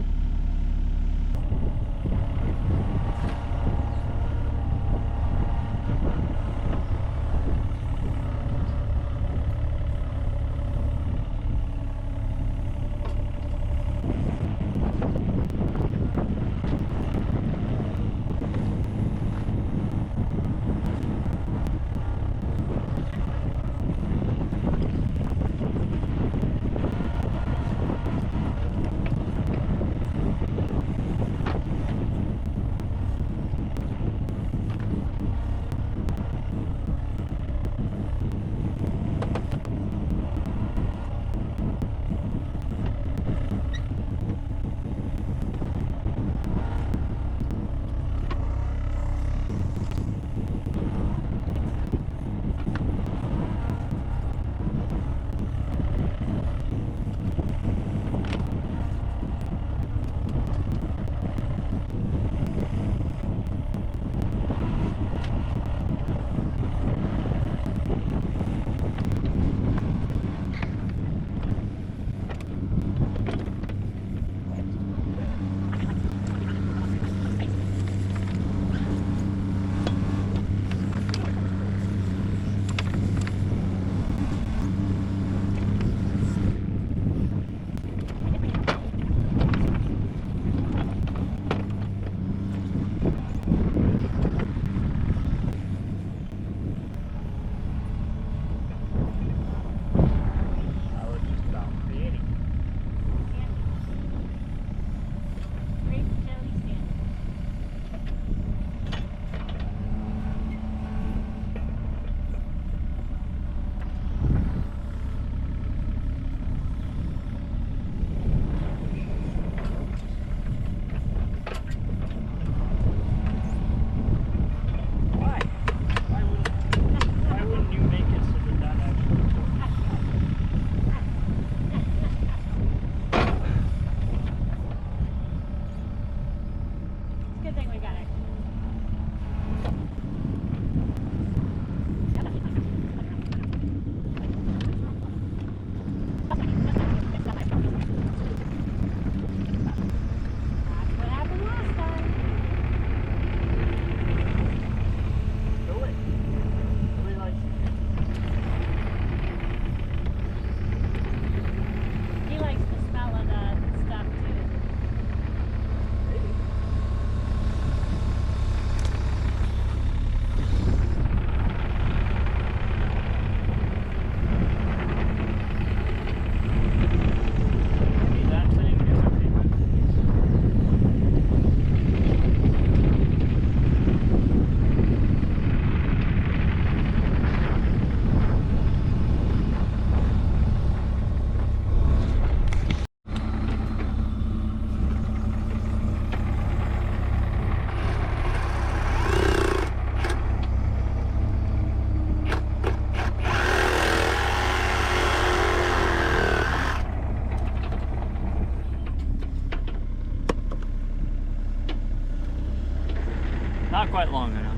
[SPEAKER 3] not quite long enough.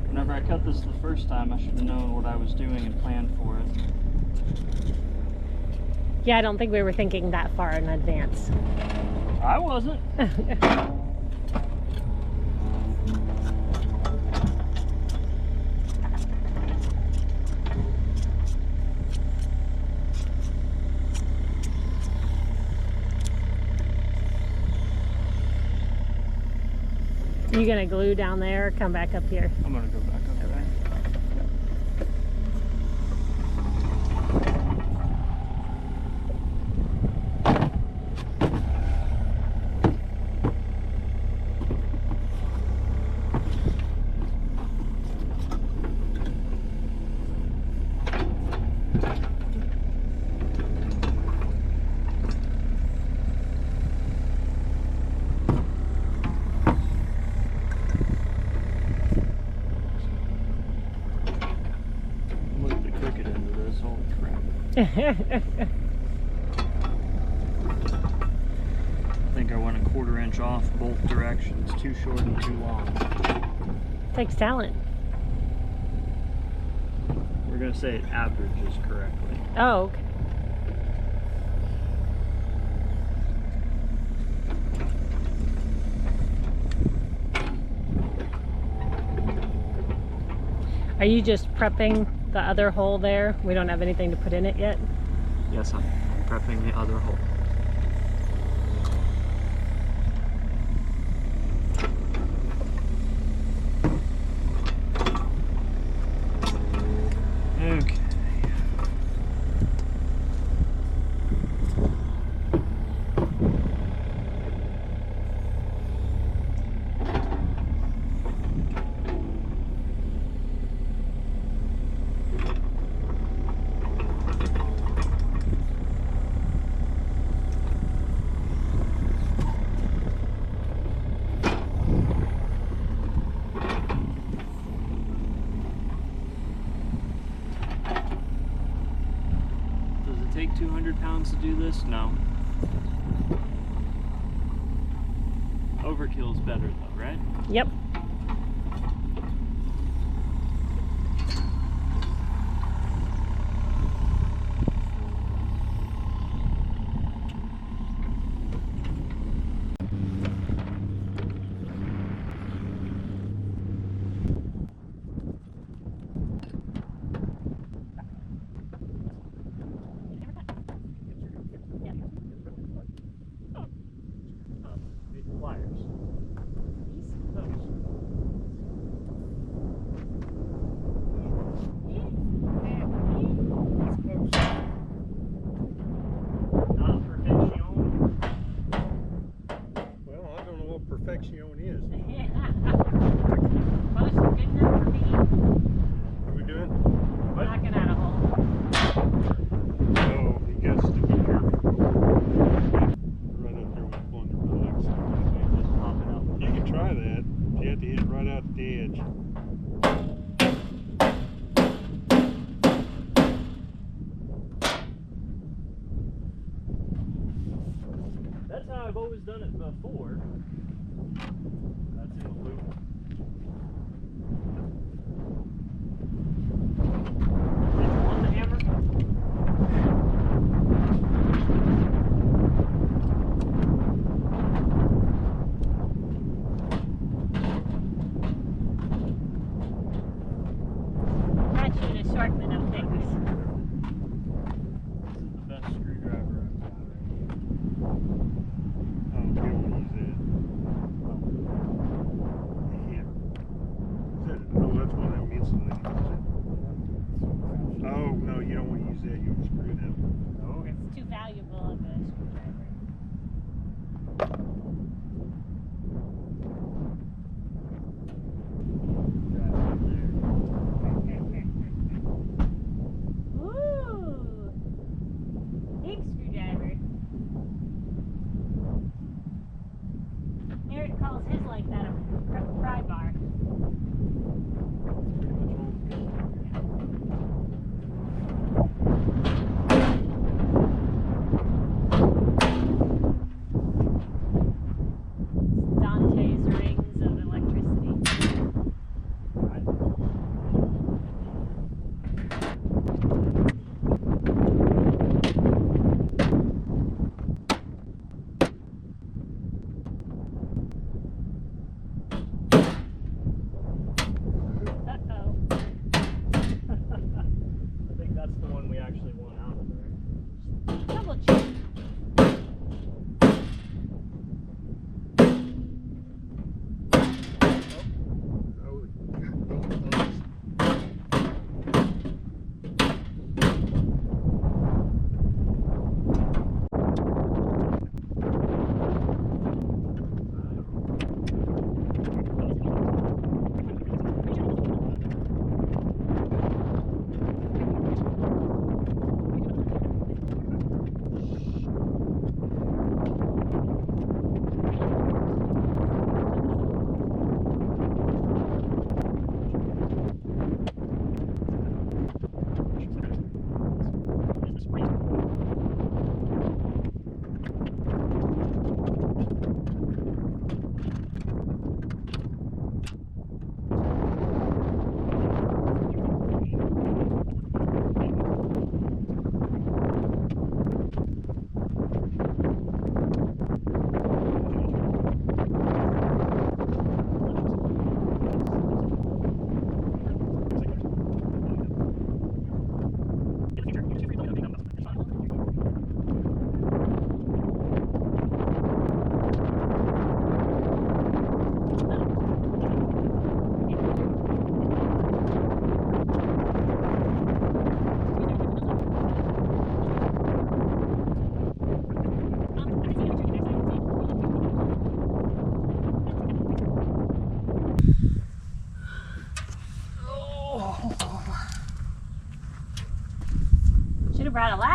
[SPEAKER 3] Whenever I cut this the first time, I should have known what I was doing and planned for it.
[SPEAKER 1] Yeah, I don't think we were thinking that far in advance.
[SPEAKER 3] I wasn't.
[SPEAKER 1] You gonna glue down there or come back up here?
[SPEAKER 3] I'm gonna go back up there. I think I went a 1/4 inch off both directions, too short and too long.
[SPEAKER 1] Takes talent.
[SPEAKER 3] We're gonna say it averages correctly.
[SPEAKER 1] Oh, okay. Are you just prepping the other hole there? We don't have anything to put in it yet?
[SPEAKER 3] Yes, I'm prepping the other hole. Okay. Take 200 pounds to do this? No. Overkill's better though, right?
[SPEAKER 1] Yep.
[SPEAKER 2] Perfection is.
[SPEAKER 1] Well, it's good enough for me.
[SPEAKER 2] What are we doing?
[SPEAKER 1] Knocking out a hole.
[SPEAKER 2] Oh, you got to be careful. Right up there with blunderbugs.
[SPEAKER 3] Just pop it up.
[SPEAKER 2] You can try that. You have to hit it right out at the edge.
[SPEAKER 3] That's how I've always done it before. That's in a loop. On the hammer.
[SPEAKER 1] Got you an assortment of things.
[SPEAKER 3] This is the best screwdriver I've got.
[SPEAKER 2] Oh, you don't want to use that. Yeah. Oh, that's one of them insulated. Oh, no, you don't want to use that. You'll screw it up.
[SPEAKER 3] Okay.
[SPEAKER 1] It's too valuable of a screwdriver. Ooh, big screwdriver. Eric calls his like that a pry bar.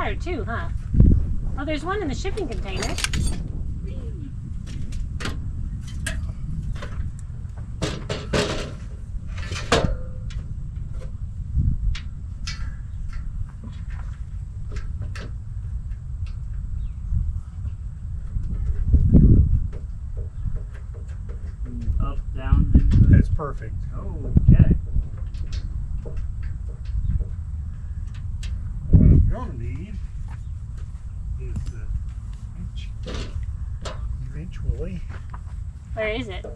[SPEAKER 1] water too, huh? Oh, there's one in the shipping container.
[SPEAKER 3] Up, down, into
[SPEAKER 2] That's perfect.
[SPEAKER 3] Okay.
[SPEAKER 2] What I'm gonna need is the winch. Eventually.
[SPEAKER 1] Where is it? Oh.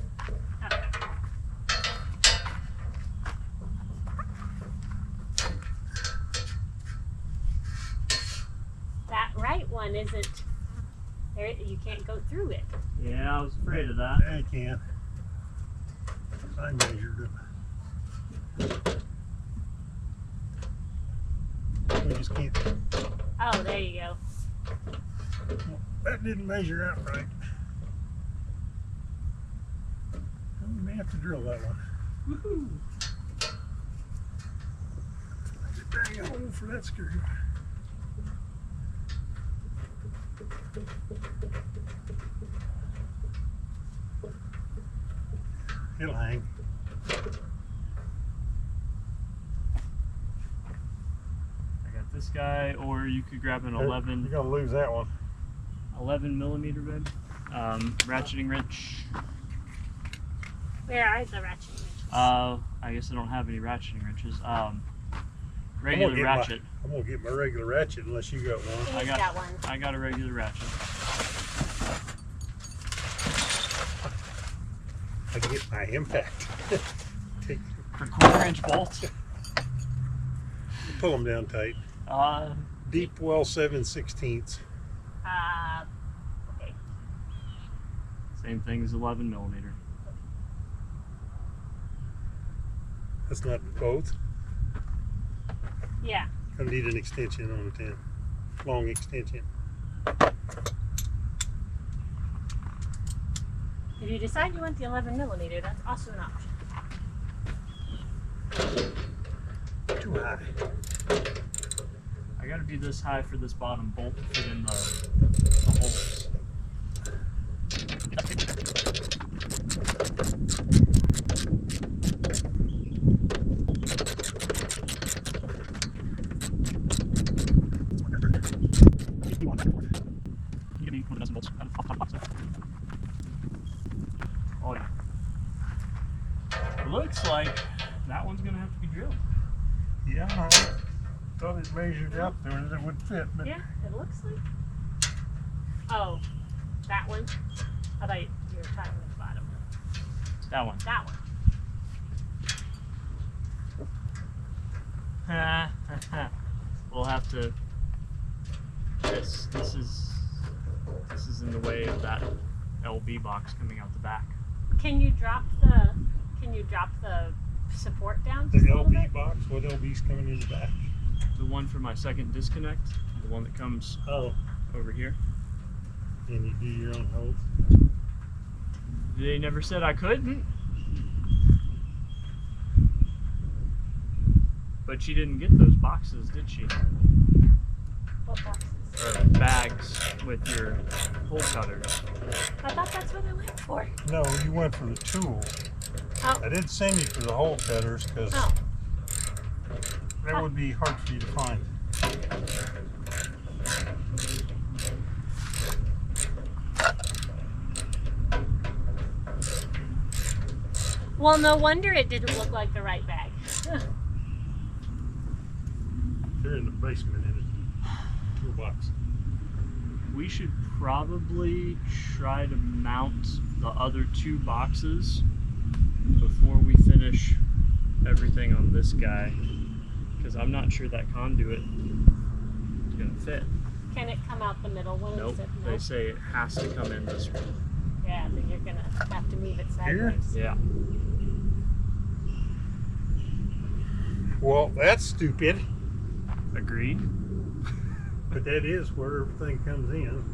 [SPEAKER 1] That right one isn't there. You can't go through it.
[SPEAKER 3] Yeah, I was afraid of that.
[SPEAKER 2] I can. I measured it. We just can't.
[SPEAKER 1] Oh, there you go.
[SPEAKER 2] That didn't measure out right. We may have to drill that one.
[SPEAKER 3] Woohoo!
[SPEAKER 2] Dang hole for that screw. It'll hang.
[SPEAKER 3] I got this guy, or you could grab an 11
[SPEAKER 2] You're gonna lose that one.
[SPEAKER 3] 11 millimeter bed. Ratcheting wrench.
[SPEAKER 1] Where are the ratchet wrenches?
[SPEAKER 3] I guess I don't have any ratcheting wrenches.
[SPEAKER 2] I'm
[SPEAKER 3] Regular
[SPEAKER 2] gonna get
[SPEAKER 3] ratchet.
[SPEAKER 2] I'm gonna get my regular ratchet unless you got one.
[SPEAKER 1] He's
[SPEAKER 3] I got
[SPEAKER 1] one.
[SPEAKER 3] I got a regular ratchet.
[SPEAKER 2] I get my impact. Take,
[SPEAKER 3] For 1/4-inch bolts.
[SPEAKER 2] pull them down tight. Deep well 7/16.
[SPEAKER 1] Okay.
[SPEAKER 3] Same thing as 11 millimeter.
[SPEAKER 2] That's not both.
[SPEAKER 1] Yeah.
[SPEAKER 2] Gonna need an extension on the 10. Long extension.
[SPEAKER 1] If you decide you want the 11 millimeter, that's also an option.
[SPEAKER 2] Too high.
[SPEAKER 3] I gotta be this high for this bottom bolt to fit in the holes. Oh yeah. Looks like that one's gonna have to be drilled.
[SPEAKER 2] Yeah, I thought it measured up there and it would fit, but
[SPEAKER 1] Yeah, it looks like. Oh, that one? I thought you were talking about the bottom.
[SPEAKER 3] That one.
[SPEAKER 1] That one.
[SPEAKER 3] We'll have to. This is in the way of that LB box coming out the back.
[SPEAKER 1] Can you drop the support down
[SPEAKER 2] the
[SPEAKER 1] just a little bit?
[SPEAKER 2] LB box, what LB's coming in the back?
[SPEAKER 3] The one for my second disconnect, the one that comes
[SPEAKER 2] Oh,
[SPEAKER 3] over here.
[SPEAKER 2] and you do your own holes?
[SPEAKER 3] They never said I couldn't. But she didn't get those boxes, did she?
[SPEAKER 1] What boxes?
[SPEAKER 3] Or bags with your hole cutters.
[SPEAKER 1] I thought that's what I went for.
[SPEAKER 2] No, you went for the tool.
[SPEAKER 1] Oh.
[SPEAKER 2] I did send you for the hole cutters because
[SPEAKER 1] Oh.
[SPEAKER 2] that would be hard for you to find.
[SPEAKER 1] Well, no wonder it didn't look like the right bag.
[SPEAKER 2] They're in the basement in it. Toolbox.
[SPEAKER 3] We should probably try to mount the other two boxes before we finish everything on this guy, because I'm not sure that conduit is gonna fit.
[SPEAKER 1] Can it come out the middle one?
[SPEAKER 3] Nope.
[SPEAKER 1] Instead?
[SPEAKER 3] They say it has to come in this way.
[SPEAKER 1] Yeah, then you're gonna have to move it
[SPEAKER 2] Here?
[SPEAKER 1] sideways.
[SPEAKER 3] Yeah.
[SPEAKER 2] Well, that's stupid,
[SPEAKER 3] Agreed.
[SPEAKER 2] but that is where everything comes in.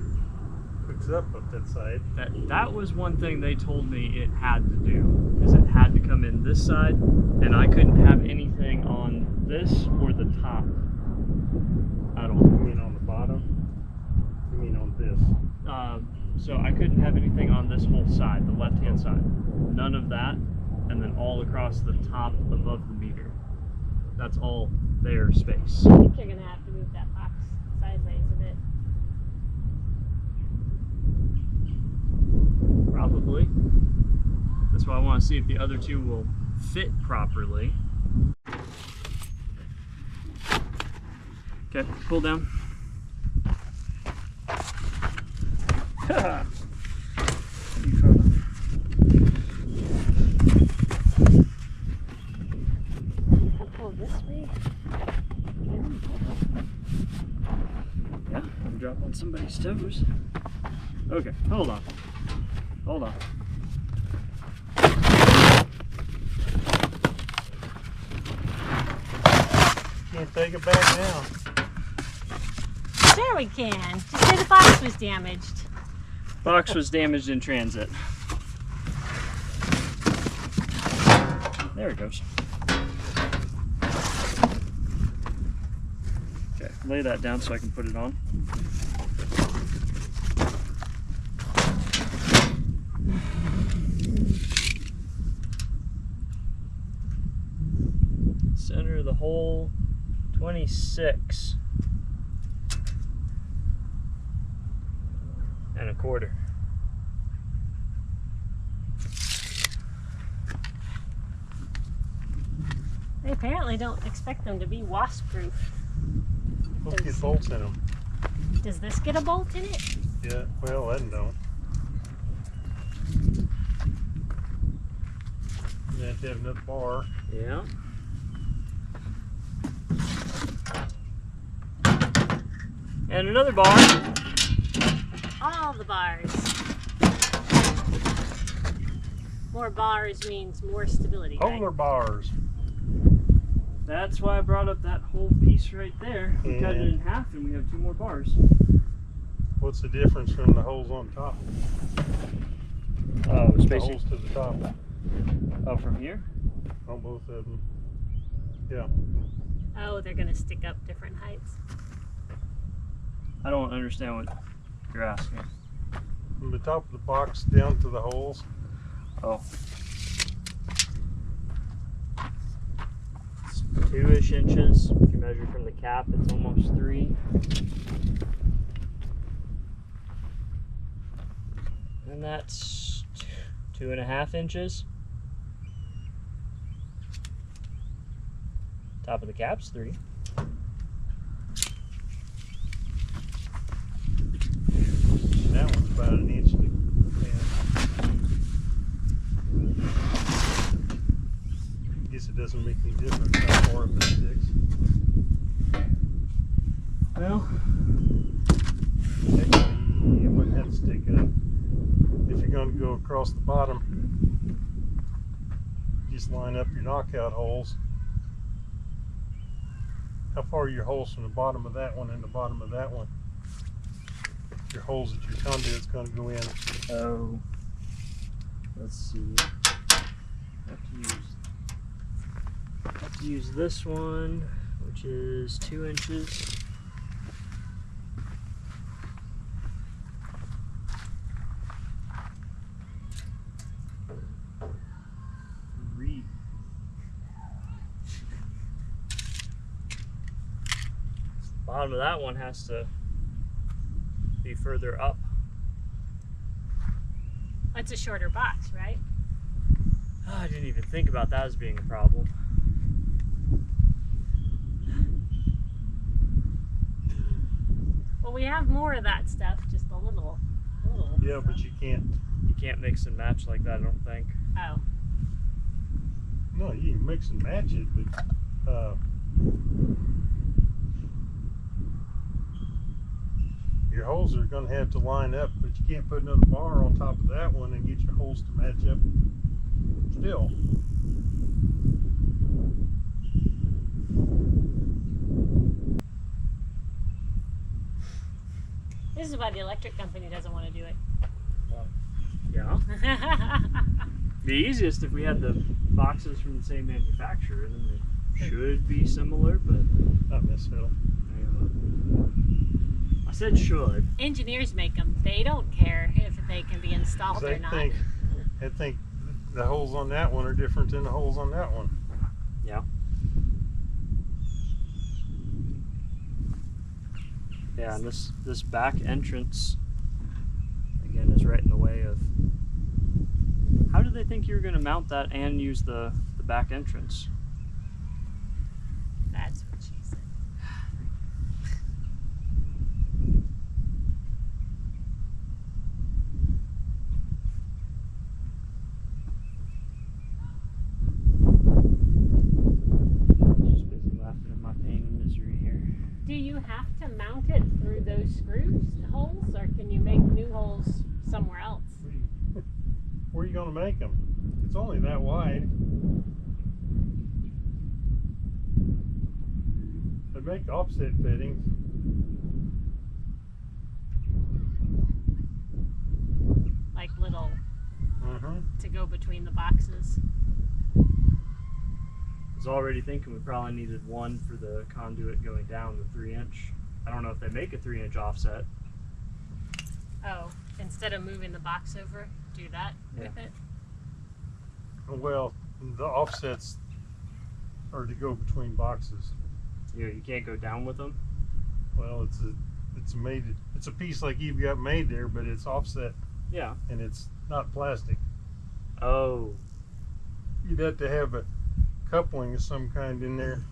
[SPEAKER 2] Hooks up that side.
[SPEAKER 3] That was one thing they told me it had to do, is it had to come in this side, and I couldn't have anything on this or the top at all.
[SPEAKER 2] I mean on the bottom. this?
[SPEAKER 3] So I couldn't have anything on this whole side, the left-hand side. None of that, and then all across the top above the meter. That's all their space.
[SPEAKER 1] I think you're gonna have to move that box sideways a bit.
[SPEAKER 3] Probably. That's why I want to see if the other two will fit properly. Okay, pull down. You fella.
[SPEAKER 1] I'll pull this way.
[SPEAKER 3] Yeah, I'm dropping somebody's toes. Okay, hold on. Hold on.
[SPEAKER 2] Can't take it back now.
[SPEAKER 1] Sure we can. Just say the box was damaged.
[SPEAKER 3] Box was damaged in transit. There it goes. Okay, lay that down so I can put it on. Center of the hole, 26 and a quarter.
[SPEAKER 1] They apparently don't expect them to be wasp-proof.
[SPEAKER 2] Let's get bolts in them.
[SPEAKER 1] Does this get a bolt in it?
[SPEAKER 2] Yeah, well, that don't. You have to have another bar.
[SPEAKER 3] Yeah. And another bar.
[SPEAKER 1] All the bars. More bars means more stability, right?
[SPEAKER 2] Polar bars.
[SPEAKER 3] That's why I brought up that whole piece right there. We cut it
[SPEAKER 2] And-
[SPEAKER 3] in half and we have 2 more bars.
[SPEAKER 2] What's the difference from the holes on top?
[SPEAKER 3] Oh, it's
[SPEAKER 2] The
[SPEAKER 3] basically
[SPEAKER 2] holes to the top
[SPEAKER 3] from here.
[SPEAKER 2] on both of them. Yeah.
[SPEAKER 1] Oh, they're gonna stick up different heights.
[SPEAKER 3] I don't understand what you're asking.
[SPEAKER 2] From the top of the box down to the holes.
[SPEAKER 3] Oh. It's 2-ish inches. If you measure from the cap, it's almost 3. And that's 2.5 inches. Top of the cap's 3.
[SPEAKER 2] And that one's about an inch and I guess it doesn't make any difference how far up it sticks.
[SPEAKER 3] Well,
[SPEAKER 2] Actually, it wouldn't have to stick up. If you're going to go across the bottom, just line up your knockout holes. How far are your holes from the bottom of that one and the bottom of that one? Your holes that your conduit's going to go in.
[SPEAKER 3] oh, let's see. I have to use this one, which is 2 inches. Bottom of that one has to be further up.
[SPEAKER 1] It's a shorter box, right?
[SPEAKER 3] Oh, I didn't even think about that as being a problem.
[SPEAKER 1] Well, we have more of that stuff, just a little.
[SPEAKER 2] Yeah, but you can't.
[SPEAKER 3] You can't mix and match like that, I don't think.
[SPEAKER 1] Oh,
[SPEAKER 2] No, you can mix and match it, but your holes are going to have to line up, but you can't put another bar on top of that one and get your holes to match up still.
[SPEAKER 1] this is why the electric company doesn't want to do it.
[SPEAKER 3] Yeah. The easiest if we had the boxes from the same manufacturer, then they should be similar, but
[SPEAKER 2] Not necessarily.
[SPEAKER 3] I said should.
[SPEAKER 1] Engineers make them. They don't care if they can be installed
[SPEAKER 2] They
[SPEAKER 1] or not.
[SPEAKER 2] think the holes on that one are different than the holes on that one.
[SPEAKER 3] Yeah. Yeah, and this back entrance again is right in the way of. How did they think you were going to mount that and use the back entrance?
[SPEAKER 1] That's what she said.
[SPEAKER 3] Just busy laughing at my pain and misery here.
[SPEAKER 1] Do you have to mount it through those screws holes, or can you make new holes somewhere else?
[SPEAKER 2] Where are you going to make them? It's only that wide. They make offset fittings.
[SPEAKER 1] Like little
[SPEAKER 2] Mm-hmm.
[SPEAKER 1] to go between the boxes.
[SPEAKER 3] I was already thinking we probably needed one for the conduit going down the 3-inch. I don't know if they make a 3-inch offset.
[SPEAKER 1] Oh, instead of moving the box over, do that with it?
[SPEAKER 2] Well, the offsets are to go between boxes.
[SPEAKER 3] You can't go down with them.
[SPEAKER 2] Well, it's a piece like you've got made there, but it's offset
[SPEAKER 3] Yeah.
[SPEAKER 2] and it's not plastic.
[SPEAKER 3] Oh.
[SPEAKER 2] You'd have to have a coupling of some kind in there.